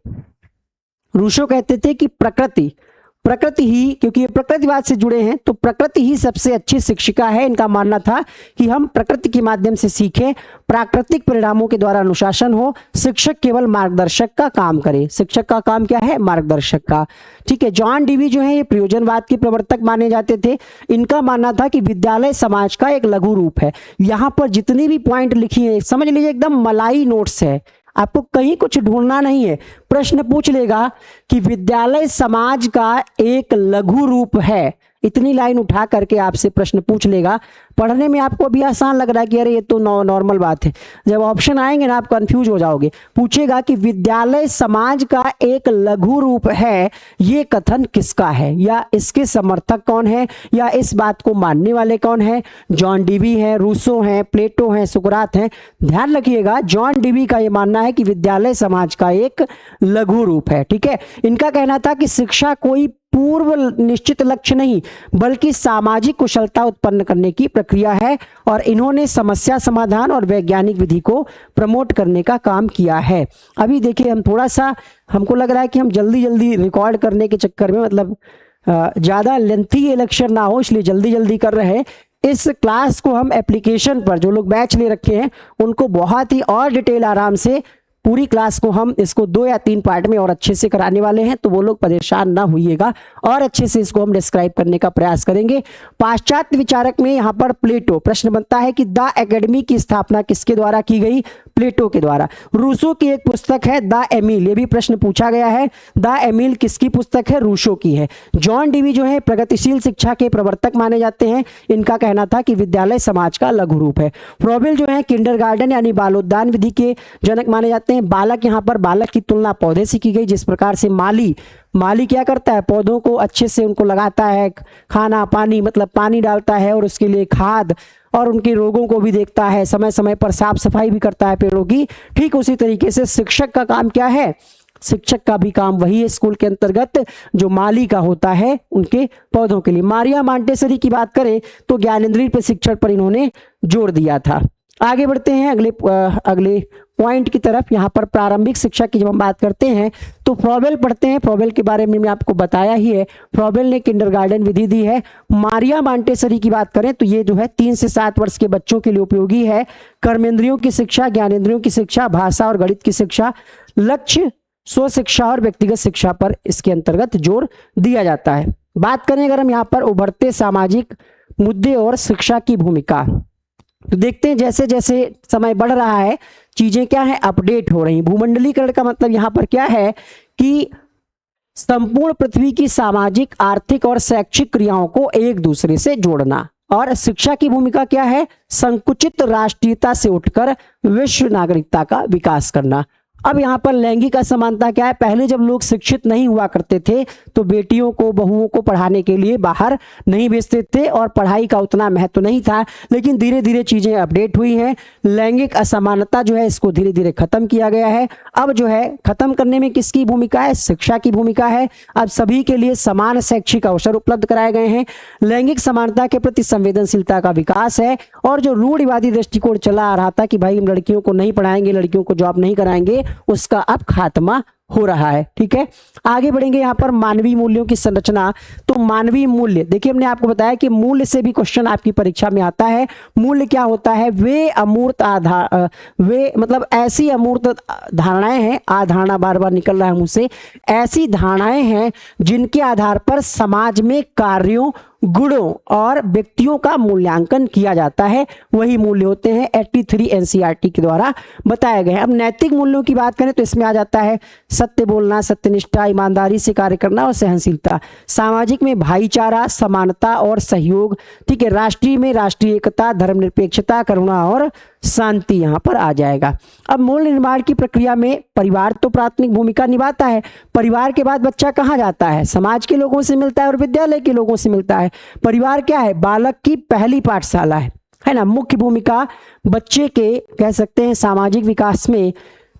Speaker 1: रूसो कहते थे कि प्रकृति ही, क्योंकि ये प्रकृतिवाद से जुड़े हैं, तो प्रकृति ही सबसे अच्छी शिक्षिका है। इनका मानना था कि हम प्रकृति के माध्यम से सीखें, प्राकृतिक परिणामों के द्वारा अनुशासन हो, शिक्षक केवल मार्गदर्शक का काम करे। शिक्षक का काम क्या है? मार्गदर्शक का, ठीक है। जॉन डीवी जो है ये प्रयोजनवाद के प्रवर्तक माने जाते थे। इनका मानना था कि विद्यालय समाज का एक लघु रूप है। यहाँ पर जितनी भी पॉइंट लिखी है समझ लीजिए एकदम मलाई नोट्स है, आपको कहीं कुछ ढूंढना नहीं है। प्रश्न पूछ लेगा कि विद्यालय समाज का एक लघु रूप है, इतनी लाइन उठा करके आपसे प्रश्न पूछ लेगा। पढ़ने में आपको अभी आसान लग रहा है कि अरे ये तो नॉर्मल बात है, जब ऑप्शन आएंगे ना आप कंफ्यूज हो जाओगे। पूछेगा कि विद्यालय समाज का एक लघु रूप है, ये कथन किसका है, या इसके समर्थक कौन है, या इस बात को मानने वाले कौन है? जॉन डीवी है, रूसो हैं, प्लेटो हैं, सुकरात हैं। ध्यान रखिएगा, जॉन डीवी का ये मानना है कि विद्यालय समाज का एक लघु रूप है, ठीक है। इनका कहना था कि शिक्षा कोई पूर्व निश्चित लक्ष्य नहीं बल्कि सामाजिक कुशलता उत्पन्न करने की प्रक्रिया है, और इन्होंने समस्या समाधान और वैज्ञानिक विधि को प्रमोट करने का काम किया है। अभी देखिए हम थोड़ा सा, हमको लग रहा है कि हम जल्दी जल्दी रिकॉर्ड करने के चक्कर में, मतलब ज़्यादा लेंथी ये लेक्चर ना हो, इसलिए जल्दी जल्दी कर रहे हैं। इस क्लास को हम एप्लीकेशन पर, जो लोग बैच ले रखे हैं उनको बहुत ही और डिटेल आराम से पूरी क्लास को हम इसको 2 या 3 पार्ट में और अच्छे से कराने वाले हैं, तो वो लोग परेशान ना होइएगा, और अच्छे से इसको हम डिस्क्राइब करने का प्रयास करेंगे। पाश्चात्य विचारक में यहाँ पर प्लेटो, प्रश्न बनता है कि द एकेडमी की स्थापना किसके द्वारा की गई? प्लेटो के द्वारा। रूसो की एक पुस्तक है द एमिल, ये भी प्रश्न पूछा गया है। द एमिल किसकी पुस्तक है? रूसो की है। जॉन डीवी जो है प्रगतिशील शिक्षा के प्रवर्तक माने जाते हैं। इनका कहना था कि विद्यालय समाज का लघु रूप है। फ्रोबेल जो है किंडरगार्टन यानी बालोद्यान विधि के जनक माने जाते हैं। बालक, यहाँ पर बालक की तुलना पौधे से की गई, जिस प्रकार से माली क्या करता है? पौधों को अच्छे से उनको लगाता है, खाना पानी मतलब पानी डालता है, और उसके लिए खाद, और उनके रोगों को भी देखता है, समय समय पर साफ सफाई भी करता है पेड़ों की। ठीक उसी तरीके से शिक्षक का काम क्या है? शिक्षक का भी काम वही है स्कूल के अंतर्गत जो माली का होता है उनके पौधों के लिए। मारिया मांटेसरी की बात करें तो ज्ञानेंद्रिय प्रशिक्षण पर इन्होंने जोर दिया था। आगे बढ़ते हैं अगले पॉइंट की तरफ। यहाँ पर प्रारंभिक शिक्षा की जब हम बात करते हैं तो फ्रॉबेल पढ़ते हैं। फ्रॉबेल के बारे में मैं आपको बताया ही है। फ्रॉबेल ने किंडरगार्टन विधि दी है। मारिया मांटेसरी की बात करें तो ये जो है 3 से 7 वर्ष के बच्चों के लिए उपयोगी है। कर्मेंद्रियों की शिक्षा, ज्ञानेंद्रियों की शिक्षा, भाषा और गणित की शिक्षा, लक्ष्य स्व शिक्षा और व्यक्तिगत शिक्षा पर इसके अंतर्गत जोर दिया जाता है। बात करें अगर हम यहाँ पर उभरते सामाजिक मुद्दे और शिक्षा की भूमिका, तो देखते हैं जैसे जैसे समय बढ़ रहा है चीजें क्या है, अपडेट हो रही। भूमंडलीकरण का मतलब यहाँ पर क्या है कि संपूर्ण पृथ्वी की सामाजिक, आर्थिक और शैक्षिक क्रियाओं को एक दूसरे से जोड़ना। और शिक्षा की भूमिका क्या है, संकुचित राष्ट्रीयता से उठकर विश्व नागरिकता का विकास करना। अब यहाँ पर लैंगिक असमानता क्या है, पहले जब लोग शिक्षित नहीं हुआ करते थे तो बेटियों को, बहुओं को पढ़ाने के लिए बाहर नहीं भेजते थे और पढ़ाई का उतना महत्व नहीं था। लेकिन धीरे धीरे चीजें अपडेट हुई हैं। लैंगिक असमानता जो है इसको धीरे धीरे खत्म किया गया है। अब जो है खत्म करने में किसकी भूमिका है, शिक्षा की भूमिका है। अब सभी के लिए समान शैक्षिक अवसर उपलब्ध कराए गए हैं। लैंगिक समानता के प्रति संवेदनशीलता का विकास है। और जो रूढ़िवादी दृष्टिकोण चला आ रहा था कि भाई हम लड़कियों को नहीं पढ़ाएंगे, लड़कियों को जॉब नहीं कराएंगे, उसका अब खात्मा हो रहा है। ठीक है, आगे बढ़ेंगे। यहाँ पर मानवीय मूल्यों की संरचना। तो मानवीय मूल्य, देखिए हमने आपको बताया कि मूल्य से भी क्वेश्चन आपकी परीक्षा में आता है। मूल्य क्या होता है, वे अमूर्त आधार, वे मतलब ऐसी अमूर्त धारणाएं हैं, आधारणा बार बार निकल रहा है मुंह से, ऐसी धारणाएं हैं जिनके आधार पर समाज में कार्यों, गुणों और व्यक्तियों का मूल्यांकन किया जाता है। वही मूल्य होते हैं 83 एनसीईआरटी के द्वारा बताए गए हैं। अब नैतिक मूल्यों की बात करें तो इसमें आ जाता है सत्य बोलना, सत्यनिष्ठा, ईमानदारी से कार्य करना और सहनशीलता। सामाजिक में भाईचारा, समानता और सहयोग। ठीक है, राष्ट्रीय में राष्ट्रीय एकता, धर्मनिरपेक्षता, करुणा और शांति यहाँ पर आ जाएगा। अब मूल्य निर्माण की प्रक्रिया में परिवार तो प्राथमिक भूमिका निभाता है। परिवार के बाद बच्चा कहाँ जाता है, समाज के लोगों से मिलता है और विद्यालय के लोगों से मिलता है। परिवार क्या है, बालक की पहली पाठशाला है ना। मुख्य भूमिका बच्चे के कह सकते हैं सामाजिक विकास में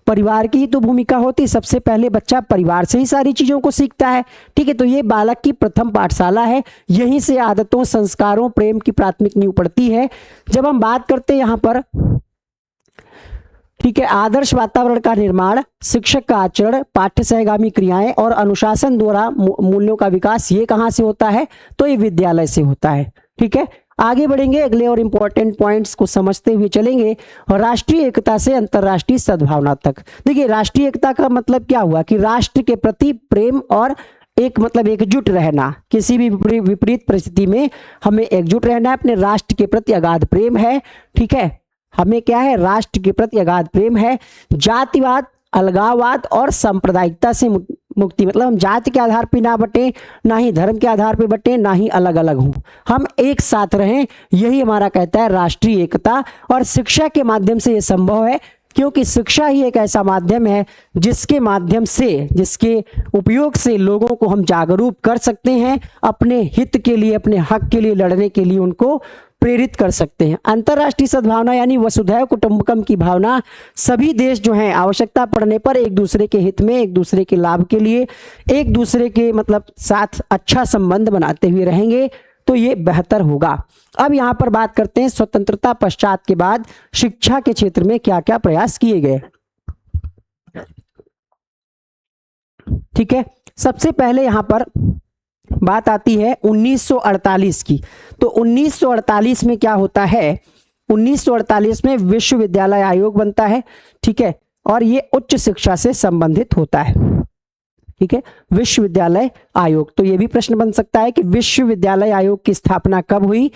Speaker 1: परिवार की ही तो भूमिका होती। सबसे पहले बच्चा परिवार से ही सारी चीजों को सीखता है। ठीक है, तो ये बालक की प्रथम पाठशाला है। यहीं से आदतों, संस्कारों, प्रेम की प्राथमिक नींव पड़ती है। जब हम बात करते हैं यहाँ पर, ठीक है, आदर्श वातावरण का निर्माण, शिक्षक का आचरण, पाठ्य सहगामी क्रियाएं और अनुशासन द्वारा मूल्यों का विकास, ये कहां से होता है, तो ये विद्यालय से होता है। ठीक है, आगे बढ़ेंगे, अगले और इंपॉर्टेंट पॉइंट्स को समझते हुए चलेंगे। और राष्ट्रीय एकता से अंतर्राष्ट्रीय सद्भावना तक। देखिए राष्ट्रीय एकता का मतलब क्या हुआ कि राष्ट्र के प्रति प्रेम और एक मतलब एकजुट रहना। किसी भी विपरीत परिस्थिति में हमें एकजुट रहना है, अपने राष्ट्र के प्रति अगाध प्रेम है। ठीक है, हमें क्या है, राष्ट्र के प्रति अगाध प्रेम है। जातिवाद, अलगाववाद और सांप्रदायिकता से मुक्ति, मतलब हम जाति के आधार पर ना बटे, ना ही धर्म के आधार पर बटे, ना ही अलग अलग हों, हम एक साथ रहें, यही हमारा कहता है राष्ट्रीय एकता। और शिक्षा के माध्यम से ये संभव है, क्योंकि शिक्षा ही एक ऐसा माध्यम है जिसके माध्यम से, जिसके उपयोग से लोगों को हम जागरूक कर सकते हैं, अपने हित के लिए, अपने हक के लिए लड़ने के लिए उनको प्रेरित कर सकते हैं। अंतर्राष्ट्रीय सद्भावना यानी वसुधैव कुटुंबकम की भावना। सभी देश जो हैं आवश्यकता पड़ने पर एक दूसरे के हित में, एक दूसरे के लाभ के लिए, एक दूसरे के मतलब साथ अच्छा संबंध बनाते हुए रहेंगे तो ये बेहतर होगा। अब यहाँ पर बात करते हैं स्वतंत्रता पश्चात के बाद शिक्षा के क्षेत्र में क्या क्या प्रयास किए गए। ठीक है, सबसे पहले यहाँ पर बात आती है 1948 की। तो 1948 में क्या होता है, 1948 में विश्वविद्यालय आयोग बनता है। ठीक है, और ये उच्च शिक्षा से संबंधित होता है। ठीक है, विश्वविद्यालय आयोग। तो ये भी प्रश्न बन सकता है कि विश्वविद्यालय आयोग की स्थापना कब हुई,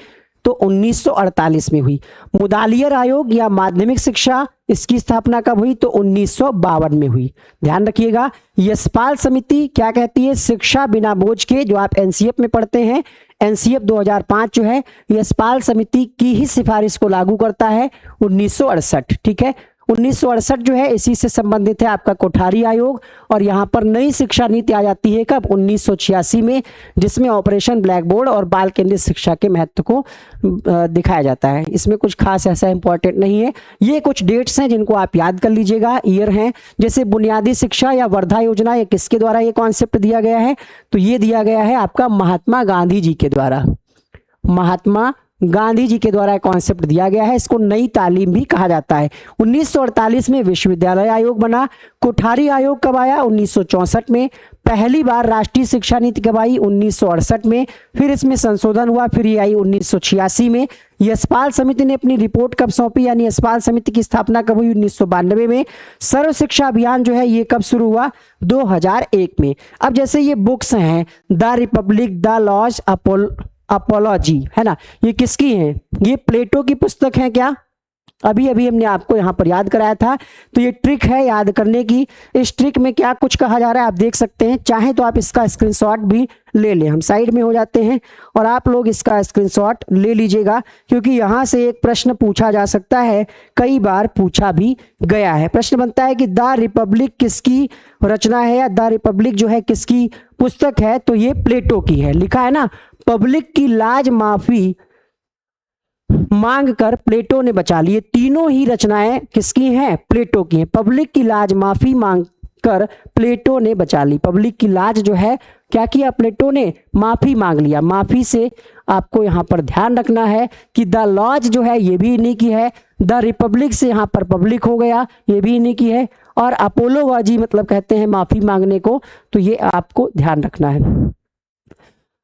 Speaker 1: तो 1948 में हुई। मुदालियर आयोग या माध्यमिक शिक्षा, इसकी स्थापना कब हुई, तो 1952 में हुई। ध्यान रखिएगा। यशपाल समिति क्या कहती है, शिक्षा बिना बोझ के, जो आप एनसीएफ में पढ़ते हैं, एनसीएफ 2005 जो है यशपाल समिति की ही सिफारिश को लागू करता है 1968। ठीक है, 1968 जो है इसी से संबंधित है आपका कोठारी आयोग। और यहाँ पर नई शिक्षा नीति आ जाती है कब, 1986 में, जिसमें ऑपरेशन ब्लैक बोर्ड और बाल केंद्रित शिक्षा के महत्व को दिखाया जाता है। इसमें कुछ खास ऐसा इंपॉर्टेंट नहीं है, ये कुछ डेट्स हैं जिनको आप याद कर लीजिएगा, ईयर हैं। जैसे बुनियादी शिक्षा या वर्धा योजना, ये किसके द्वारा ये कॉन्सेप्ट दिया गया है, तो ये दिया गया है आपका महात्मा गांधी जी के द्वारा। महात्मा गांधी जी के द्वारा कॉन्सेप्ट दिया गया है। इसको नई तालीम भी कहा जाता है। 1948 में विश्वविद्यालय आयोग बना। कोठारी आयोग कब आया? 1964 में। पहली बार राष्ट्रीय शिक्षा नीति कब आई? 1968 में। फिर इसमें संशोधन हुआ, फिर ये आई 1986 में। यशपाल समिति ने अपनी रिपोर्ट कब सौंपी, यानी यशपाल समिति की स्थापना कब हुई? 1992 में। सर्व शिक्षा अभियान जो है ये कब शुरू हुआ? 2001 में। अब जैसे ये बुक्स हैं, the Republic, the Laws Apology, है ना, ये किसकी हैं? ये प्लेटो की पुस्तक है क्या? अभी अभी हमने आपको यहाँ पर याद कराया था। तो ये ट्रिक है याद करने की। इस ट्रिक में क्या कुछ कहा जा रहा है आप देख सकते हैं। चाहे तो आप इसका स्क्रीनशॉट भी ले लें, हम साइड में हो जाते हैं और आप लोग इसका स्क्रीनशॉट ले लीजिएगा, क्योंकि यहाँ से एक प्रश्न पूछा जा सकता है, कई बार पूछा भी गया है। प्रश्न बनता है कि द रिपब्लिक किसकी रचना है, या द रिपब्लिक जो है किसकी पुस्तक है? तो ये प्लेटो की है। लिखा है ना, पब्लिक की लाज माफी मांग कर प्लेटो ने बचा ली। ये तीनों ही रचनाएं किसकी हैं? प्लेटो की हैं। पब्लिक की लाज माफी मांग कर प्लेटो ने बचा ली। पब्लिक की लाज जो है क्या किया? प्लेटो ने माफी मांग लिया। माफी से आपको यहाँ पर ध्यान रखना है कि द लॉज जो है ये भी इन्हीं की है। द रिपब्लिक से यहाँ पर पब्लिक हो गया, ये भी इन्हीं की है। और अपोलोलॉजी मतलब कहते हैं माफी मांगने को, तो ये आपको ध्यान रखना है।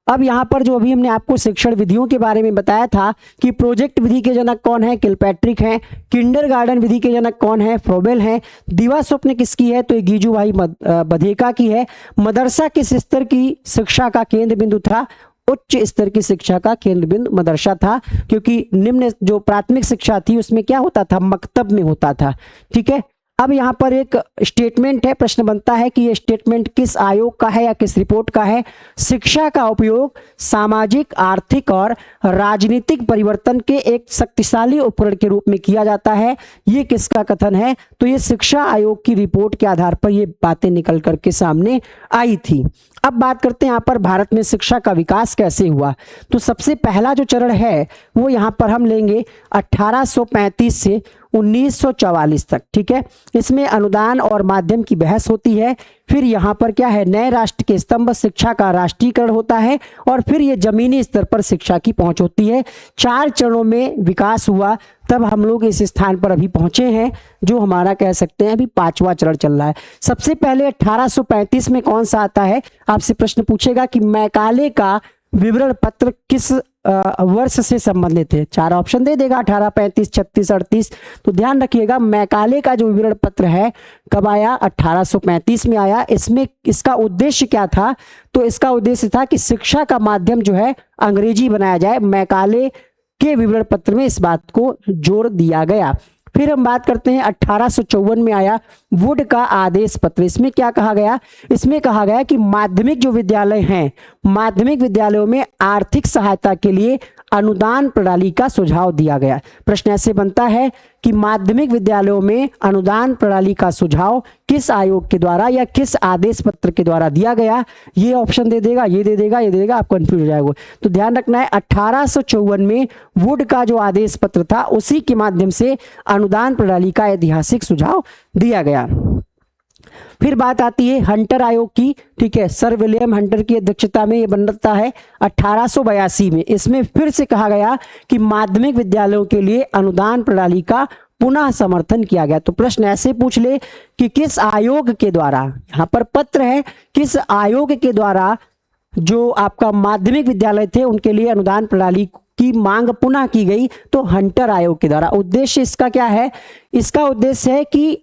Speaker 1: अब यहाँ पर जो अभी हमने आपको शिक्षण विधियों के बारे में बताया था कि प्रोजेक्ट विधि के जनक कौन है? किलपैट्रिक हैं। किंडरगार्टन विधि के जनक कौन है? फ्रोबेल हैं। दीवा स्वप्न किसकी है? तो ये गीजूभाई बधेका की है। मदरसा किस स्तर की शिक्षा का केंद्र बिंदु था? उच्च स्तर की शिक्षा का केंद्र बिंदु मदरसा था, क्योंकि निम्न जो प्राथमिक शिक्षा थी उसमें क्या होता था? मकतब में होता था। ठीक है। अब यहाँ पर एक स्टेटमेंट है, प्रश्न बनता है कि ये स्टेटमेंट किस आयोग का है या किस रिपोर्ट का है? शिक्षा का उपयोग सामाजिक, आर्थिक और राजनीतिक परिवर्तन के एक शक्तिशाली उपकरण के रूप में किया जाता है। ये किसका कथन है? तो ये शिक्षा आयोग की रिपोर्ट के आधार पर ये बातें निकल करके सामने आई थी। अब बात करते हैं यहाँ पर भारत में शिक्षा का विकास कैसे हुआ। तो सबसे पहला जो चरण है वो यहाँ पर हम लेंगे 1835 से 1944 तक। ठीक है। इसमें अनुदान और माध्यम की बहस होती है। फिर यहाँ पर क्या है? नए राष्ट्र के स्तंभ शिक्षा का राष्ट्रीयकरण होता है, और फिर ये जमीनी स्तर पर शिक्षा की पहुंच होती है। 4 चरणों में विकास हुआ, तब हम लोग इस स्थान पर अभी पहुंचे हैं, जो हमारा कह सकते हैं अभी 5वां चरण चल रहा है। सबसे पहले 1835 में कौन सा आता है? आपसे प्रश्न पूछेगा कि मैकाले का विवरण पत्र किस वर्ष से संबंधित है? 4 ऑप्शन दे देगा, 18, 35, 36, 38। तो ध्यान रखिएगा, मैकाले का जो विवरण पत्र है कब आया? 1835 में आया। इसमें इसका उद्देश्य क्या था? तो इसका उद्देश्य था कि शिक्षा का माध्यम जो है अंग्रेजी बनाया जाए। मैकाले के विवरण पत्र में इस बात को जोर दिया गया। फिर हम बात करते हैं 1854 में आया वुड का आदेश पत्र। इसमें क्या कहा गया? इसमें कहा गया कि माध्यमिक जो विद्यालय हैं, माध्यमिक विद्यालयों में आर्थिक सहायता के लिए अनुदान प्रणाली का सुझाव दिया गया। प्रश्न ऐसे बनता है कि माध्यमिक विद्यालयों में अनुदान प्रणाली का सुझाव किस आयोग के द्वारा या किस आदेश पत्र के द्वारा दिया गया? ये ऑप्शन दे देगा, ये दे देगा, ये दे देगा, आप कंफ्यूज हो जाएगा। तो ध्यान रखना है 1854 में वुड का जो आदेश पत्र था उसी के माध्यम से अनुदान प्रणाली का ऐतिहासिक सुझाव दिया गया। फिर बात आती है हंटर आयोग की। ठीक है। सर विलियम हंटर की अध्यक्षता में यह बनता है 1882 में। इसमें फिर से कहा गया कि माध्यमिक विद्यालयों के लिए अनुदान प्रणाली का पुनः समर्थन किया गया। तो प्रश्न ऐसे पूछ ले कि किस आयोग के द्वारा, यहां पर पत्र है, किस आयोग के द्वारा जो आपका माध्यमिक विद्यालय थे उनके लिए अनुदान प्रणाली की मांग पुनः की गई? तो हंटर आयोग के द्वारा। उद्देश्य इसका क्या है? इसका उद्देश्य है कि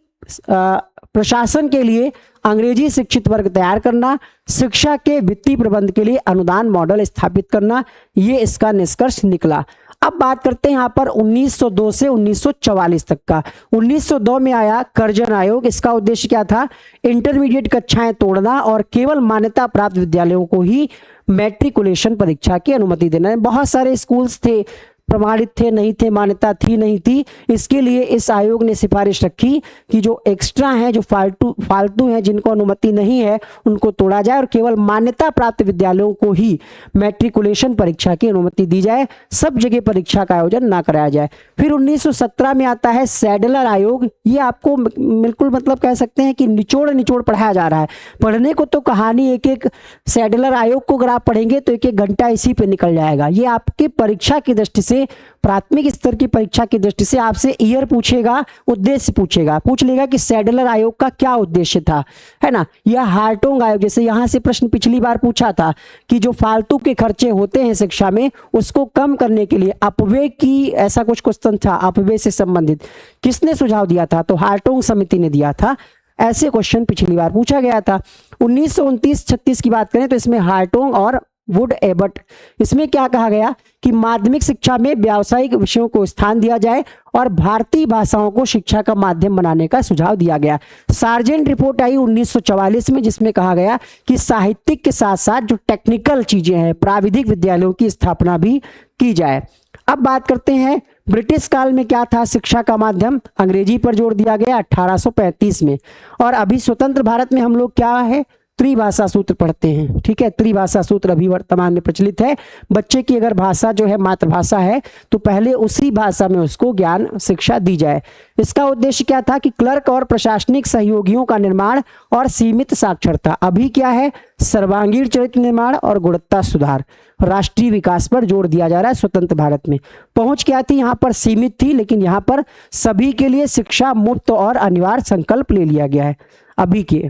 Speaker 1: प्रशासन के लिए अंग्रेजी शिक्षित वर्ग तैयार करना, शिक्षा के वित्तीय प्रबंध के लिए अनुदान मॉडल स्थापित करना, ये इसका निष्कर्ष निकला। अब बात करते हैं यहाँ पर 1902 से 1944 तक का। 1902 में आया कर्जन आयोग। इसका उद्देश्य क्या था? इंटरमीडिएट कक्षाएं तोड़ना और केवल मान्यता प्राप्त विद्यालयों को ही मैट्रिकुलेशन परीक्षा की अनुमति देना। बहुत सारे स्कूल्स थे, प्रमाणित थे, नहीं थे, मान्यता थी, नहीं थी। इसके लिए इस आयोग ने सिफारिश रखी कि जो एक्स्ट्रा हैं, जो फालतू हैं, जिनको अनुमति नहीं है, उनको तोड़ा जाए और केवल मान्यता प्राप्त विद्यालयों को ही मैट्रिकुलेशन परीक्षा की अनुमति दी जाए। सब जगह परीक्षा का आयोजन ना कराया जाए। फिर 1917 में आता है सैडलर आयोग। ये आपको बिल्कुल मतलब कह सकते हैं कि निचोड़ पढ़ाया जा रहा है। पढ़ने को तो कहानी एक सैडलर आयोग को अगर आप पढ़ेंगे तो 1-1 घंटा इसी पे निकल जाएगा। ये आपकी परीक्षा की दृष्टि से आपसे प्राथमिक स्तर की परीक्षा की दृष्टि से आपसे ईयर पूछेगा, उद्देश्य पूछेगा, पूछ लेगा कि सैडलर आयोग का क्या उद्देश्य था, है ना, या हार्टोंग आयोग, जैसे यहां से प्रश्न पिछली बार पूछा था कि जो फालतू के खर्चे होते हैं शिक्षा में उसको कम करने के लिए अपव्यय की, ऐसा कुछ क्वेश्चन था अपव्यय से संबंधित, किसने सुझाव दिया था, तो हार्टोंग समिति ने दिया था। ऐसे क्वेश्चन पिछली बार पूछा गया था। 1929-36 की बात करें तो इसमें हार्टोंग और वुड एबर्ट, इसमें क्या कहा गया कि माध्यमिक शिक्षा में व्यावसायिक विषयों को स्थान दिया जाए और भारतीय भाषाओं को शिक्षा का माध्यम बनाने का सुझाव दिया गया। सार्जेंट रिपोर्ट आई 1944 में, जिसमें कहा गया कि साहित्यिक के साथ साथ जो टेक्निकल चीजें हैं, प्राविधिक विद्यालयों की स्थापना भी की जाए। अब बात करते हैं ब्रिटिश काल में क्या था शिक्षा का माध्यम, अंग्रेजी पर जोर दिया गया 1835 में। और अभी स्वतंत्र भारत में हम लोग क्या है, त्रिभाषा सूत्र पढ़ते हैं, ठीक है, त्रिभाषा सूत्र अभी वर्तमान में प्रचलित है। बच्चे की अगर भाषा जो है मातृभाषा है तो पहले उसी भाषा में उसको ज्ञान शिक्षा दी जाए। इसका उद्देश्य क्या था कि क्लर्क और प्रशासनिक सहयोगियों का निर्माण और सीमित साक्षरता। अभी क्या है, सर्वांगीण चरित्र निर्माण और गुणवत्ता सुधार, राष्ट्रीय विकास पर जोर दिया जा रहा है। स्वतंत्र भारत में पहुंच क्या थी, यहाँ पर सीमित थी, लेकिन यहाँ पर सभी के लिए शिक्षा मुफ्त और अनिवार्य संकल्प ले लिया गया है। अभी के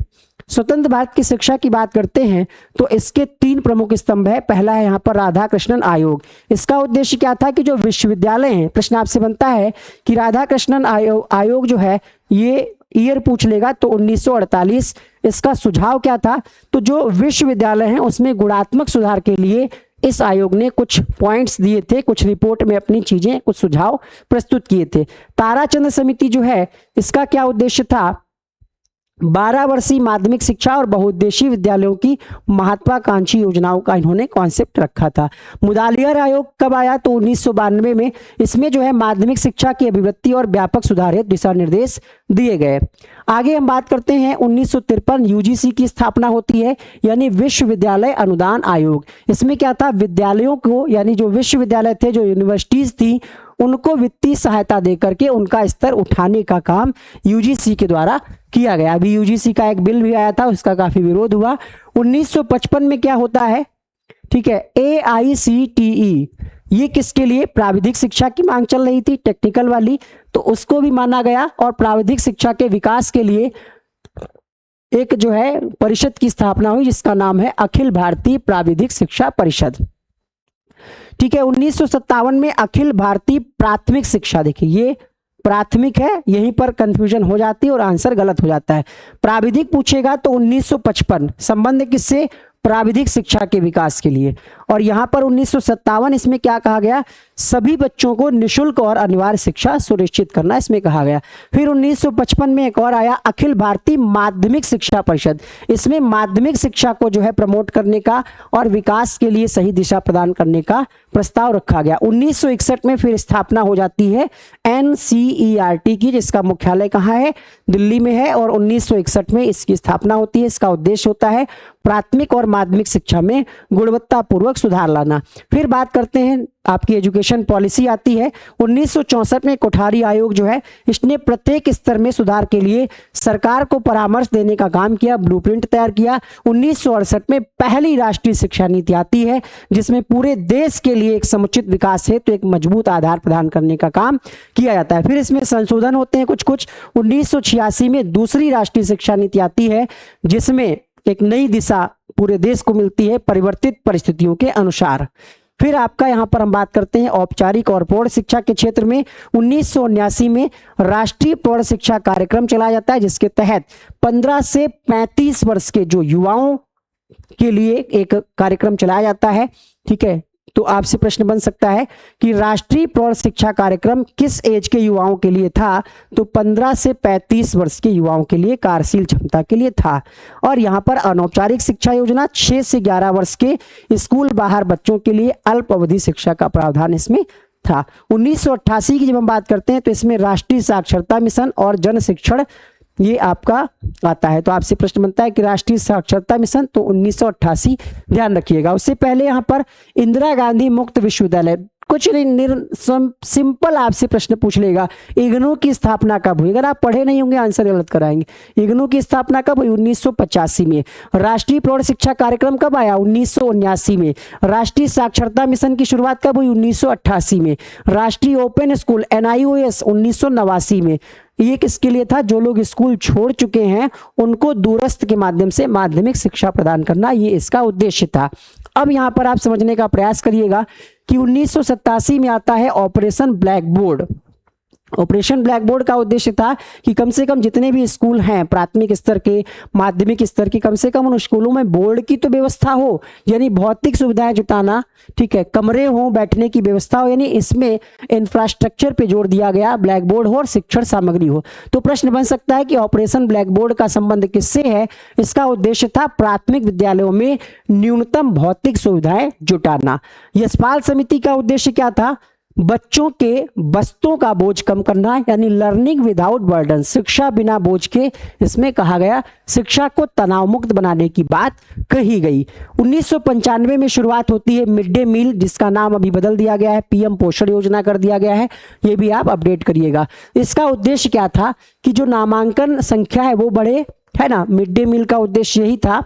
Speaker 1: स्वतंत्र भारत की शिक्षा की बात करते हैं तो इसके 3 प्रमुख स्तंभ है। पहला है यहाँ पर राधा कृष्णन आयोग। इसका उद्देश्य क्या था कि जो विश्वविद्यालय हैं, प्रश्न आपसे बनता है कि राधा कृष्णन आयोग जो है, ये ईयर पूछ लेगा तो 1948। इसका सुझाव क्या था, तो जो विश्वविद्यालय हैं उसमें गुणात्मक सुधार के लिए इस आयोग ने कुछ पॉइंट्स दिए थे, कुछ रिपोर्ट में अपनी चीजें, कुछ सुझाव प्रस्तुत किए थे। ताराचंद समिति जो है, इसका क्या उद्देश्य था, 12 वर्षीय माध्यमिक शिक्षा और बहुउद्देशीय विद्यालयों की महत्वाकांक्षी योजनाओं का इन्होंने कॉन्सेप्ट रखा था। मुदालियर आयोग कब आया, तो 1992 में। इसमें जो है माध्यमिक शिक्षा की अभिवृद्धि और व्यापक सुधार हेतु दिशा निर्देश दिए गए। आगे हम बात करते हैं 1953 यूजीसी की स्थापना होती है, यानी विश्वविद्यालय अनुदान आयोग। इसमें क्या था, विद्यालयों को, यानी जो विश्वविद्यालय थे, जो यूनिवर्सिटीज थी, उनको वित्तीय सहायता देकर के उनका स्तर उठाने का काम यूजीसी के द्वारा किया गया। अभी यूजीसी का एक बिल भी आया था, उसका काफी विरोध हुआ। 1955 में क्या होता है, ठीक है, AICTE, ये किसके लिए, प्राविधिक शिक्षा की मांग चल रही थी, टेक्निकल वाली, तो उसको भी माना गया और प्राविधिक शिक्षा के विकास के लिए एक जो है परिषद की स्थापना हुई, जिसका नाम है अखिल भारतीय प्राविधिक शिक्षा परिषद। ठीक है, 1957 में अखिल भारतीय प्राथमिक शिक्षा, देखिए ये प्राथमिक है, यहीं पर कंफ्यूजन हो जाती है और आंसर गलत हो जाता है। प्राविधिक पूछेगा तो 1955, संबंध किससे, प्राविधिक शिक्षा के विकास के लिए। और यहां पर 1957, इसमें क्या कहा गया, सभी बच्चों को निशुल्क और अनिवार्य शिक्षा सुनिश्चित करना, इसमें कहा गया। फिर 1955 में एक और आया, अखिल भारतीय माध्यमिक शिक्षा परिषद। इसमें माध्यमिक शिक्षा को जो है प्रमोट करने का और विकास के लिए सही दिशा प्रदान करने का प्रस्ताव रखा गया। 1961 में फिर स्थापना हो जाती है NCERT की, जिसका मुख्यालय कहाँ है, दिल्ली में है, और 1961 में इसकी स्थापना होती है। इसका उद्देश्य होता है प्राथमिक और माध्यमिक शिक्षा में गुणवत्तापूर्वक सुधार लाना। फिर बात करते हैं, आपकी एजुकेशन पॉलिसी आती है 1964 में। कोठारी आयोग जो है, इसने प्रत्येक स्तर में सुधार के लिए सरकार को परामर्श देने का काम किया, ब्लूप्रिंट तैयार किया। 1968 में पहली राष्ट्रीय शिक्षा नीति आती है, जिसमें पूरे देश के लिए एक समुचित विकास है तो एक मजबूत आधार प्रदान करने का काम किया जाता है। फिर इसमें संशोधन होते हैं कुछ 1986 में दूसरी राष्ट्रीय शिक्षा नीति आती है, जिसमें एक नई दिशा पूरे देश को मिलती है परिवर्तित परिस्थितियों के अनुसार। फिर आपका यहाँ पर हम बात करते हैं औपचारिक और प्रौढ़ शिक्षा के क्षेत्र में। 1979 में राष्ट्रीय प्रौढ़ शिक्षा कार्यक्रम चलाया जाता है, जिसके तहत 15 से 35 वर्ष के जो युवाओं के लिए एक कार्यक्रम चलाया जाता है। ठीक है, तो आपसे प्रश्न बन सकता है कि राष्ट्रीय प्रौढ़ शिक्षा कार्यक्रम किस एज के युवाओं के लिए था, तो 15 से 35 वर्ष के युवाओं के लिए, कार्यशील क्षमता के लिए था। और यहाँ पर अनौपचारिक शिक्षा योजना 6 से 11 वर्ष के स्कूल बाहर बच्चों के लिए अल्प अवधि शिक्षा का प्रावधान इसमें था। 1988 की जब हम बात करते हैं तो इसमें राष्ट्रीय साक्षरता मिशन और जन शिक्षण ये आपका आता है। तो आपसे प्रश्न बनता है कि राष्ट्रीय साक्षरता मिशन, तो 1988 ध्यान रखिएगा। उससे पहले यहाँ पर इंदिरा गांधी मुक्त विश्वविद्यालय, कुछ नहीं, सिंपल आपसे प्रश्न पूछ लेगा, इग्नू की स्थापना कब हुई? अगर आप पढ़े नहीं होंगे आंसर गलत कराएंगे। इग्नू की स्थापना कब हुई? 1985 में। राष्ट्रीय प्रौढ़ शिक्षा कार्यक्रम कब आया? 1979 में। राष्ट्रीय साक्षरता मिशन की शुरुआत कब हुई? 1988 में। राष्ट्रीय ओपन स्कूल NIOS 1989 में। ये किसके लिए था? जो लोग स्कूल छोड़ चुके हैं उनको दूरस्थ के माध्यम से माध्यमिक शिक्षा प्रदान करना, ये इसका उद्देश्य था। अब यहाँ पर आप समझने का प्रयास करिएगा कि 1987 में आता है operation black board. Operation black board का उद्देश्य था कि कम से कम जितने भी स्कूल हैं प्राथमिक स्तर के, माध्यमिक स्तर के, कम से कम उन स्कूलों में बोर्ड की तो व्यवस्था हो, यानी भौतिक सुविधाएं जुटाना, ठीक है, कमरे हो, बैठने की व्यवस्था हो, यानी इसमें इंफ्रास्ट्रक्चर पे जोर दिया गया, ब्लैक बोर्ड हो और शिक्षण सामग्री हो। तो प्रश्न बन सकता है कि ऑपरेशन ब्लैक बोर्ड का संबंध किससे है? इसका उद्देश्य था प्राथमिक विद्यालयों में न्यूनतम भौतिक सुविधाएं जुटाना। यशपाल समिति का उद्देश्य क्या था? बच्चों के वस्तुओं का बोझ कम करना, यानी लर्निंग विदाउट बर्डन, शिक्षा बिना बोझ के, इसमें कहा गया शिक्षा को तनाव मुक्त बनाने की बात कही गई। 1995 में शुरुआत होती है मिड डे मील, जिसका नाम अभी बदल दिया गया है, PM पोषण योजना कर दिया गया है, ये भी आप अपडेट करिएगा। इसका उद्देश्य क्या था कि जो नामांकन संख्या है वो बढ़े, है ना, मिड डे मील का उद्देश्य यही था।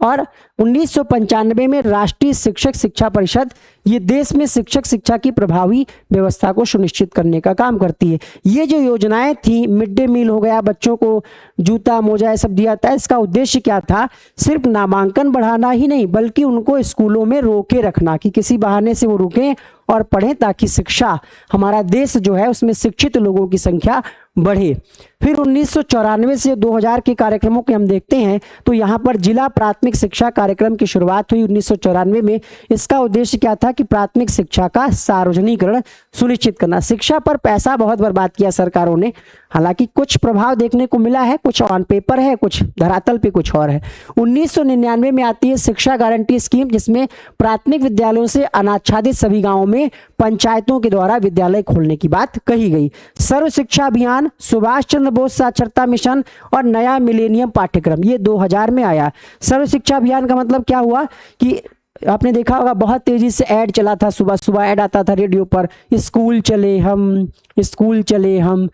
Speaker 1: और 1995 में राष्ट्रीय शिक्षक शिक्षा परिषद, ये देश में शिक्षक शिक्षा की प्रभावी व्यवस्था को सुनिश्चित करने का काम करती है। ये जो योजनाएं थी, मिड डे मील हो गया, बच्चों को जूता मोजा सब दिया था, इसका उद्देश्य क्या था? सिर्फ नामांकन बढ़ाना ही नहीं, बल्कि उनको स्कूलों में रोके रखना कि किसी बहाने से वो रुकें और पढ़ें, ताकि शिक्षा, हमारा देश जो है उसमें शिक्षित लोगों की संख्या बढ़े। फिर 1994 से 2000 के कार्यक्रमों के हम देखते हैं तो यहाँ पर जिला प्राथमिक शिक्षा कार्यक्रम की शुरुआत हुई 1994 में। इसका उद्देश्य क्या था कि प्राथमिक शिक्षा का सार्वजनिकरण सुनिश्चित करना। शिक्षा पर पैसा बहुत बर्बाद किया सरकारों ने, हालांकि कुछ प्रभाव देखने को मिला है, कुछ ऑन पेपर है, कुछ धरातल पे कुछ और है। 1999 में आती है शिक्षा गारंटी स्कीम, जिसमें प्राथमिक विद्यालयों से अनाच्छादित सभी गांवों में पंचायतों के द्वारा विद्यालय खोलने की बात कही गई। सर्व शिक्षा अभियान, सुभाष चंद्र बोस साक्षरता मिशन और नया मिलेनियम पाठ्यक्रम, ये 2000 में आया। सर्व शिक्षा अभियान का मतलब क्या हुआ कि आपने देखा होगा बहुत तेजी से ऐड चला था, सुबह सुबह ऐड आता था रेडियो पर, स्कूल चले हम, स्कूल चले हम,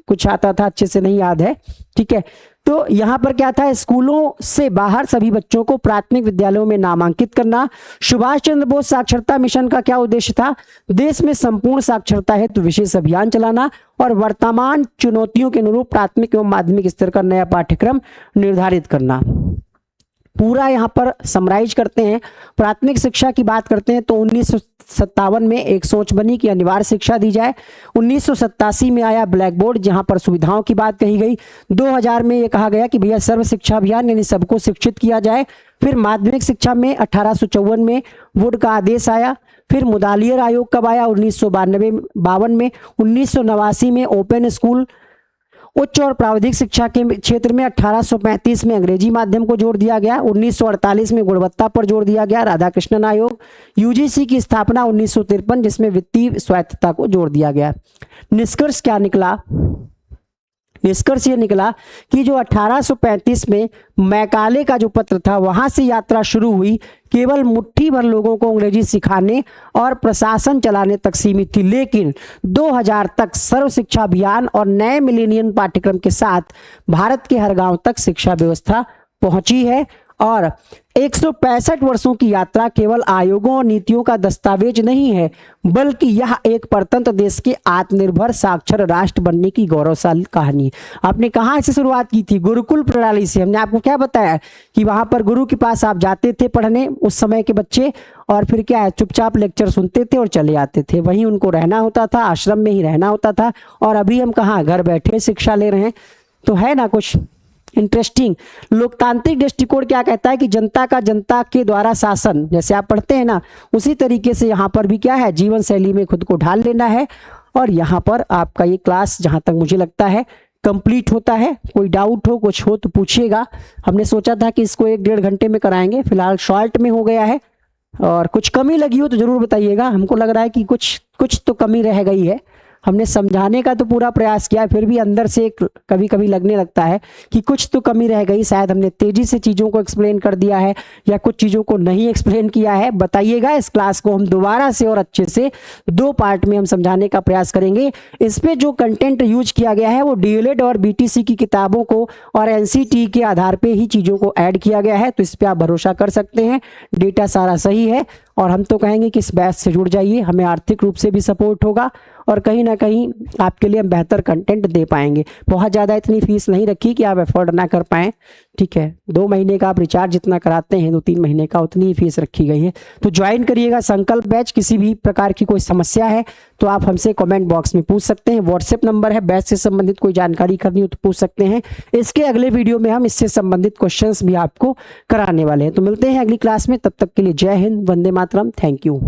Speaker 1: कुछ आता था, अच्छे से नहीं याद है, ठीक है। तो यहाँ पर क्या था? स्कूलों से बाहर सभी बच्चों को प्राथमिक विद्यालयों में नामांकित करना। सुभाष चंद्र बोस साक्षरता मिशन का क्या उद्देश्य था? देश में संपूर्ण साक्षरता हेतु विशेष अभियान चलाना और वर्तमान चुनौतियों के अनुरूप प्राथमिक एवं माध्यमिक स्तर का नया पाठ्यक्रम निर्धारित करना। पूरा यहाँ पर समराइज करते हैं, प्राथमिक शिक्षा की बात करते हैं तो 1957 में एक सोच बनी कि अनिवार्य शिक्षा दी जाए। 1987 में आया ब्लैक बोर्ड, जहाँ पर सुविधाओं की बात कही गई। 2000 में ये कहा गया कि भैया सर्व शिक्षा अभियान, यानी सबको शिक्षित किया जाए। फिर माध्यमिक शिक्षा में 1854 में वुड का आदेश आया। फिर मुदालियर आयोग कब आया? 1952 में। 1989 में ओपन स्कूल, उच्च और प्राविधिक शिक्षा के क्षेत्र में 1835 में अंग्रेजी माध्यम को जोड़ दिया गया। 1948 में गुणवत्ता पर जोर दिया गया, राधाकृष्णन आयोग। यूजीसी की स्थापना 1953, जिसमें वित्तीय स्वायत्तता को जोड़ दिया गया। निष्कर्ष क्या निकला? निष्कर्ष ये निकला कि जो 1835 में मैकाले का जो पत्र था, वहां से यात्रा शुरू हुई, केवल मुट्ठी भर लोगों को अंग्रेजी सिखाने और प्रशासन चलाने तक सीमित थी, लेकिन 2000 तक सर्व शिक्षा अभियान और नए मिलेनियम पाठ्यक्रम के साथ भारत के हर गांव तक शिक्षा व्यवस्था पहुंची है। और 165 वर्षों की यात्रा केवल आयोगों और नीतियों का दस्तावेज नहीं है, बल्कि यह एक परतंत्र देश के आत्मनिर्भर साक्षर राष्ट्र बनने की गौरवशाली कहानी है। आपने कहाँ से शुरुआत की थी? गुरुकुल प्रणाली से। हमने आपको क्या बताया कि वहां पर गुरु के पास आप जाते थे पढ़ने, उस समय के बच्चे, और फिर क्या है, चुपचाप लेक्चर सुनते थे और चले आते थे। वहीं उनको रहना होता था, आश्रम में ही रहना होता था। और अभी हम कहाँ, घर बैठे शिक्षा ले रहे हैं। तो है ना कुछ इंटरेस्टिंग। लोकतांत्रिक दृष्टिकोण क्या कहता है कि जनता का जनता के द्वारा शासन, जैसे आप पढ़ते हैं ना, उसी तरीके से यहाँ पर भी क्या है, जीवन शैली में खुद को ढाल लेना है। और यहाँ पर आपका ये क्लास जहाँ तक मुझे लगता है कंप्लीट होता है। कोई डाउट हो, कुछ हो तो पूछिएगा। हमने सोचा था कि इसको 1-1.5 घंटे में कराएंगे, फिलहाल शॉर्ट में हो गया है। और कुछ कमी लगी हो तो जरूर बताइएगा। हमको लग रहा है कि कुछ तो कमी रह गई है, हमने समझाने का तो पूरा प्रयास किया, फिर भी अंदर से कभी कभी लगने लगता है कि कुछ तो कमी रह गई, शायद हमने तेजी से चीज़ों को एक्सप्लेन कर दिया है या कुछ चीज़ों को नहीं एक्सप्लेन किया है। बताइएगा, इस क्लास को हम दोबारा से और अच्छे से 2 पार्ट में हम समझाने का प्रयास करेंगे। इस पे जो कंटेंट यूज किया गया है वो डीएलएड और बीटीसी की किताबों को और एनसीटी के आधार पे ही चीज़ों को ऐड किया गया है, तो इस पे आप भरोसा कर सकते हैं, डेटा सारा सही है। और हम तो कहेंगे कि इस बैच से जुड़ जाइए, हमें आर्थिक रूप से भी सपोर्ट होगा और कहीं ना कहीं आपके लिए हम बेहतर कंटेंट दे पाएंगे। बहुत ज़्यादा इतनी फीस नहीं रखी कि आप अफोर्ड ना कर पाएँ, ठीक है। 2 महीने का आप रिचार्ज जितना कराते हैं 2-3 महीने का उतनी ही फीस रखी गई है। तो ज्वाइन करिएगा संकल्प बैच। किसी भी प्रकार की कोई समस्या है तो आप हमसे कमेंट बॉक्स में पूछ सकते हैं। व्हाट्सएप नंबर है, बैच से संबंधित कोई जानकारी करनी हो तो पूछ सकते हैं। इसके अगले वीडियो में हम इससे संबंधित क्वेश्चंस भी आपको कराने वाले हैं। तो मिलते हैं अगली क्लास में, तब तक के लिए जय हिंद, वंदे मातरम, थैंक यू।